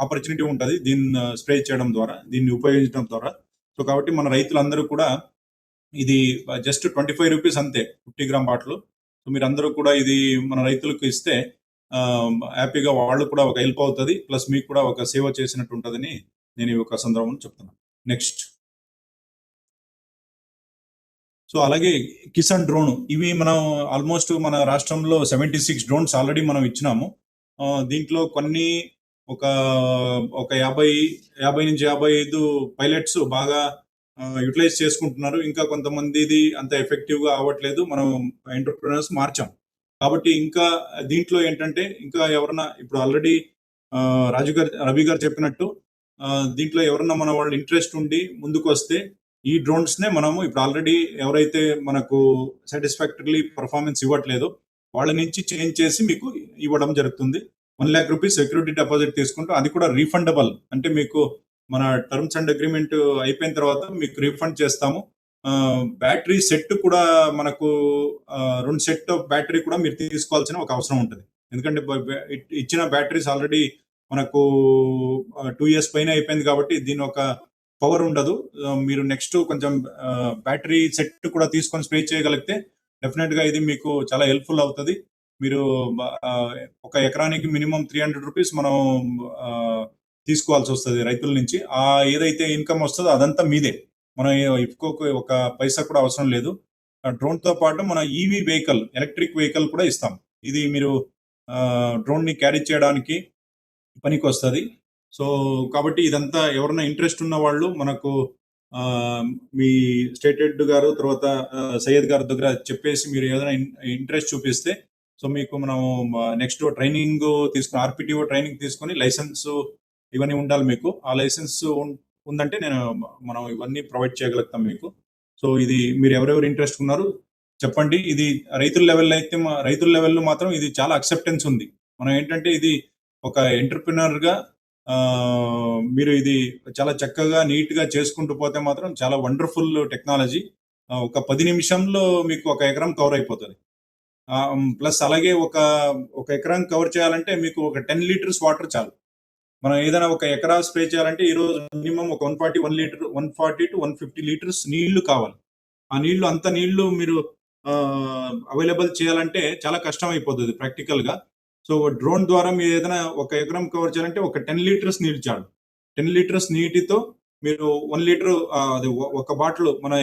Speaker 2: ఆపర్చునిటీ ఉంటుంది దీన్ని స్ప్రే చేయడం ద్వారా, దీన్ని ఉపయోగించడం ద్వారా. సో కాబట్టి మన రైతులందరూ కూడా ఇది జస్ట్ 25 రూపీస్ అంతే 50 గ్రామ్ బాటిల్. సో మీరు అందరూ కూడా ఇది మన రైతులకు ఇస్తే హ్యాపీగా వాళ్ళు కూడా ఒక హెల్ప్ అవుతుంది, ప్లస్ మీకు కూడా ఒక సేవ చేసినట్టు ఉంటుందని నేను ఈ ఒక సందర్భం చెప్తున్నాను. నెక్స్ట్ సో అలాగే కిసాన్ డ్రోన్, ఇవి మనం ఆల్మోస్ట్ మన రాష్ట్రంలో 76 డ్రోన్స్ ఆల్రెడీ మనం ఇచ్చినాము. దీంట్లో కొన్ని ఒక 50 నుంచి 55 పైలట్స్ బాగా యూటిలైజ్ చేసుకుంటున్నారు. ఇంకా కొంతమంది ఇది అంత ఎఫెక్టివ్ గా అవ్వట్లేదు. మనం ఎంటర్ప్రినర్స్ మార్చాం కాబట్టి ఇంకా దీంట్లో ఏంటంటే ఇంకా ఎవరన్నా ఇప్పుడు ఆల్రెడీ రవి గారు చెప్పినట్టు దీంట్లో ఎవరన్నా మన వాళ్ళు ఇంట్రెస్ట్ ఉండి ముందుకు వస్తే ఈ డ్రోన్స్ నే మనము ఇప్పుడు ఆల్రెడీ ఎవరైతే మనకు సాటిస్ఫాక్టరీలీ పర్ఫార్మెన్స్ ఇవ్వట్లేదో వాళ్ళ నుంచి చేంజ్ చేసి మీకు ఇవ్వడం జరుగుతుంది. 1 lakh రూపీస్ సెక్యూరిటీ డిపాజిట్ తీసుకుంటూ అది కూడా రీఫండబుల్, అంటే మీకు మన టర్మ్స్ అండ్ అగ్రిమెంట్ అయిపోయిన తర్వాత మీకు రీఫండ్ చేస్తాము. బ్యాటరీ సెట్ కూడా మనకు 2 సెట్ బ్యాటరీ కూడా మీరు తీసుకోవాల్సిన ఒక అవసరం ఉంటుంది. ఎందుకంటే ఇచ్చిన బ్యాటరీస్ ఆల్రెడీ మనకు 2 years పైన అయిపోయింది కాబట్టి దీని ఒక పవర్ ఉండదు. మీరు నెక్స్ట్ కొంచెం బ్యాటరీ సెట్ కూడా తీసుకొని స్ప్రే చేయగలిగితే డెఫినెట్ గా ఇది మీకు చాలా హెల్ప్ఫుల్ అవుతుంది. మీరు ఒక ఎకరానికి మినిమం 300 రూపీస్ మనం తీసుకోవాల్సి వస్తుంది రైతుల నుంచి. ఆ ఏదైతే ఇన్కమ్ వస్తుందో అదంతా మీదే, మనం ఇఫ్కోకు ఒక పైసా కూడా అవసరం లేదు. డ్రోన్ తో పాటు మన ఈవీ వెహికల్, ఎలక్ట్రిక్ వెహికల్ కూడా ఇస్తాం. ఇది మీరు డ్రోన్ ని క్యారీ చేయడానికి పనికి వస్తుంది. సో కాబట్టి ఇదంతా ఎవరైనా ఇంట్రెస్ట్ ఉన్న వాళ్ళు మనకు మీ స్టేట్ హెడ్ గారు తర్వాత సయ్యద్ గారి దగ్గర చెప్పేసి మీరు ఏదైనా ఇంట్రెస్ట్ చూపిస్తే సో మీకు మనం నెక్స్ట్ ట్రైనింగ్ తీసుకుని ఆర్పిటిఓ ట్రైనింగ్ తీసుకొని లైసెన్స్ ఇవన్నీ ఉండాలి మీకు. ఆ లైసెన్స్ ఉందంటే మనం ఇవన్నీ ప్రొవైడ్ చేయగలుగుతాం మీకు. సో ఇది మీరు ఎవరెవరు ఇంట్రెస్ట్ ఉన్నారు చెప్పండి. ఇది రైతుల లెవెల్లో అయితే రైతుల లెవెల్లో మాత్రం ఇది చాలా అక్సెప్టెన్స్ ఉంది. మనం ఏంటంటే ఇది ఒక ఎంటర్‌ప్రెన్యూర్ గా మీరు ఇది చాలా చక్కగా నీట్ గా చేసుకుంటూ పోతే మాత్రం చాలా వండర్ఫుల్ టెక్నాలజీ. ఒక 10 నిమిషంలో మీకు ఒక ఎకరం కవర్ అయిపోతుంది. ప్లస్ అలాగే ఒక ఎకరం కవర్ చేయాలంటే మీకు ఒక 10 లీటర్స్ వాటర్ చాలు. మనం ఏదైనా ఒక ఎకరా స్ప్రే చేయాలంటే ఈ రోజు మినిమం ఒక 140-150 లీటర్స్ నీళ్లు కావాలి. ఆ నీళ్లు అంత నీళ్లు మీరు అవైలబుల్ చేయాలంటే చాలా కష్టం అయిపోతుంది ప్రాక్టికల్ గా. సో డ్రోన్ ద్వారా మీరు ఏదైనా ఒక ఎకరం కవర్ చేయాలంటే ఒక 10 లీటర్స్ నీళ్ళు చాలు. 10 లీటర్స్ నీటితో మీరు 1 లీటర్ అది ఒక బాటిల్ మన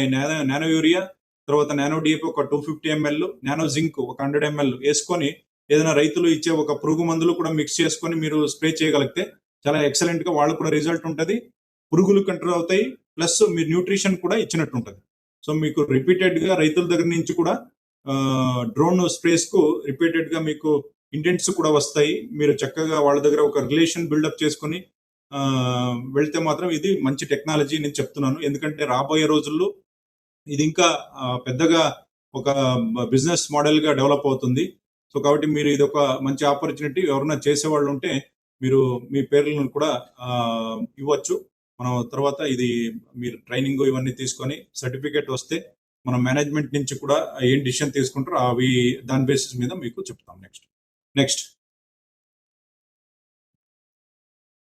Speaker 2: నానో యూరియా తర్వాత నానో డిఏపి ఒక 250 ఎంఎల్, నానో జింక్ ఒక 100 ఎంఎల్ వేసుకొని ఏదైనా రైతులు ఇచ్చే ఒక పురుగు మందులు కూడా మిక్స్ చేసుకొని మీరు స్ప్రే చేయగలిగితే చాలా ఎక్సలెంట్ గా వాళ్ళు కూడా రిజల్ట్ ఉంటుంది. పురుగులు కంట్రోల్ అవుతాయి, ప్లస్ మీరు న్యూట్రిషన్ కూడా ఇచ్చినట్టు ఉంటుంది. సో మీకు రిపీటెడ్ గా రైతుల దగ్గర నుంచి కూడా డ్రోన్ స్ప్రేస్ కు రిపీటెడ్ గా మీకు ఇంటెంట్స్ కూడా వస్తాయి. మీరు చక్కగా వాళ్ళ దగ్గర ఒక రిలేషన్ బిల్డప్ చేసుకొని వెళ్తే మాత్రం ఇది మంచి టెక్నాలజీ నేను చెప్తున్నాను. ఎందుకంటే రాబోయే రోజుల్లో ఇది ఇంకా పెద్దగా ఒక బిజినెస్ మోడల్ గా డెవలప్ అవుతుంది. సో కాబట్టి మీరు ఇది ఒక మంచి ఆపర్చునిటీ. ఎవరైనా చేసేవాళ్ళు ఉంటే మీరు మీ పేర్లను కూడా ఇవ్వచ్చు. మనం తర్వాత ఇది మీరు ట్రైనింగ్ ఇవన్నీ తీసుకొని సర్టిఫికేట్ వస్తే మనం మేనేజ్మెంట్ నుంచి కూడా ఏం డిసిషన్ తీసుకుంటారో అవి దాని బేసిస్ మీద మీకు చెప్తాం. నెక్స్ట్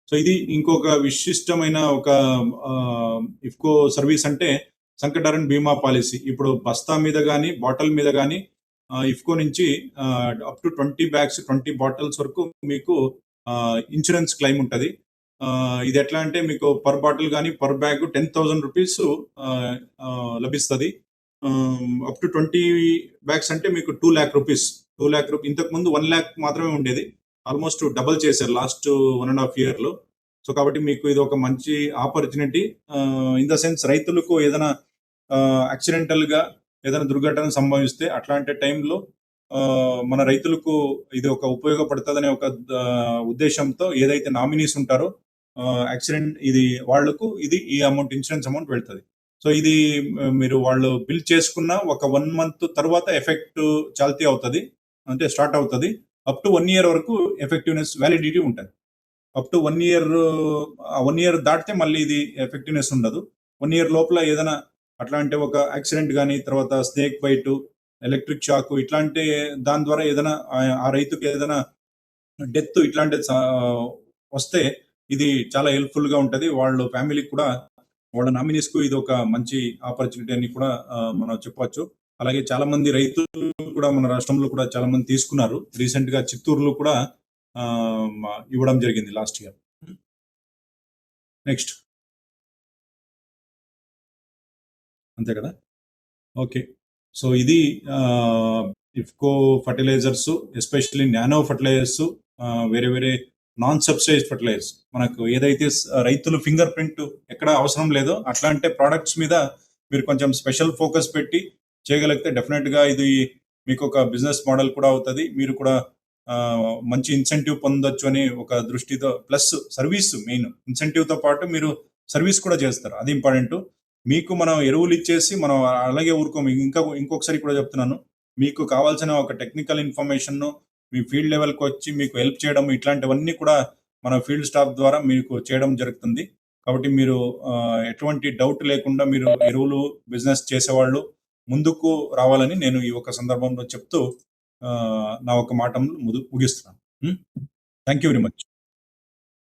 Speaker 2: సో ఇది ఇంకొక విశిష్టమైన ఒక ఇఫ్కో సర్వీస్ అంటే సంకటహరణ బీమా పాలసీ. ఇప్పుడు బస్తా మీద కానీ బాటిల్ మీద కానీ ఇఫ్కో నుంచి అప్ టు 20 బ్యాగ్స్ 20 బాటిల్స్ వరకు మీకు ఇన్సూరెన్స్ క్లెయిమ్ ఉంటుంది. ఇది ఎట్లా అంటే మీకు పర్ బాటిల్ కానీ పర్ బ్యాగ్ 10,000 రూపీస్ లభిస్తుంది. అప్ టు 20 బ్యాగ్స్ అంటే మీకు 2 lakh రూపీస్. 2 lakh రూపీస్ ఇంతకు ముందు 1 lakh మాత్రమే ఉండేది. ఆల్మోస్ట్ డబుల్ చేశారు లాస్ట్ 1.5 year లో. సో కాబట్టి మీకు ఇది ఒక మంచి ఆపర్చునిటీ. ఇన్ ద సెన్స్ రైతులకు ఏదైనా యాక్సిడెంటల్ గా ఏదైనా దుర్ఘటన సంభవిస్తే అట్లాంటి టైంలో మన రైతులకు ఇది ఒక ఉపయోగపడుతుందనే ఒక ఉద్దేశంతో ఏదైతే నామినీస్ ఉంటారో యాక్సిడెంట్ ఇది వాళ్లకు ఇది ఈ అమౌంట్ ఇన్సూరెన్స్ అమౌంట్ వెళ్తుంది. సో ఇది మీరు వాళ్ళు బిల్ చేసుకున్న ఒక 1 month తర్వాత ఎఫెక్ట్ చాల్తీ అవుతుంది, అంటే స్టార్ట్ అవుతుంది. అప్ టు 1 year వరకు ఎఫెక్టివ్నెస్ వ్యాలిడిటీ ఉంటుంది. అప్ టు 1 year దాటితే మళ్ళీ ఇది ఎఫెక్టివ్నెస్ ఉండదు. 1 year లోపల ఏదైనా అట్లాంటి ఒక యాక్సిడెంట్ కానీ తర్వాత స్నేక్ బైట్, ఎలక్ట్రిక్ షాక్ ఇట్లాంటి దాని ద్వారా ఏదైనా ఆ రైతుకి ఏదైనా డెత్ ఇట్లాంటి వస్తే ఇది చాలా హెల్ప్ఫుల్ గా ఉంటది. వాళ్ళ ఫ్యామిలీకి కూడా వాళ్ళ నామినీస్ కు ఇది ఒక మంచి ఆపర్చునిటీ అని కూడా మనం చెప్పవచ్చు. అలాగే చాలా మంది రైతులు కూడా మన రాష్ట్రంలో కూడా చాలా మంది తీసుకున్నారు. రీసెంట్ గా చిత్తూరులో కూడా ఇవ్వడం జరిగింది లాస్ట్ ఇయర్. నెక్స్ట్ అంతే కదా. ఓకే, సో ఇది IFFCO fertilisers, especially nano fertilisers, వేరే వేరే నాన్ సబ్సిడైజ్డ్ ఫర్టిలైజర్స్. మనకు ఏదైతే రైతులు ఫింగర్ ప్రింట్ ఎక్కడ అవసరం లేదో అట్లాంటి ప్రోడక్ట్స్ మీద మీరు కొంచెం స్పెషల్ ఫోకస్ పెట్టి చేయగలిగితే డెఫినెట్ గా ఇది మీకు ఒక బిజినెస్ మోడల్ కూడా అవుతుంది. మీరు కూడా మంచి ఇన్సెంటివ్ పొందొచ్చు అని ఒక దృష్టితో, ప్లస్ సర్వీస్ మెయిన్ ఇన్సెంటివ్ తో పాటు మీరు సర్వీస్ కూడా చేస్తారు, అది ఇంపార్టెంట్. మీకు మనం ఎరువులు ఇచ్చేసి మనం అలాగే ఊరుకోము. ఇంకొకసారి కూడా చెప్తున్నాను, మీకు కావాల్సిన ఒక టెక్నికల్ ఇన్ఫర్మేషన్ మీ ఫీల్డ్ లెవెల్కి వచ్చి మీకు హెల్ప్ చేయడం ఇట్లాంటివన్నీ కూడా మన ఫీల్డ్ స్టాఫ్ ద్వారా మీకు చేయడం జరుగుతుంది. కాబట్టి మీరు ఎటువంటి డౌట్ లేకుండా మీరు ఎరువులు బిజినెస్ చేసేవాళ్ళు ముందుకు రావాలని నేను ఈ ఒక సందర్భంలో చెప్తూ నా ఒక మాట ముగిస్తున్నాను. Thank you very much.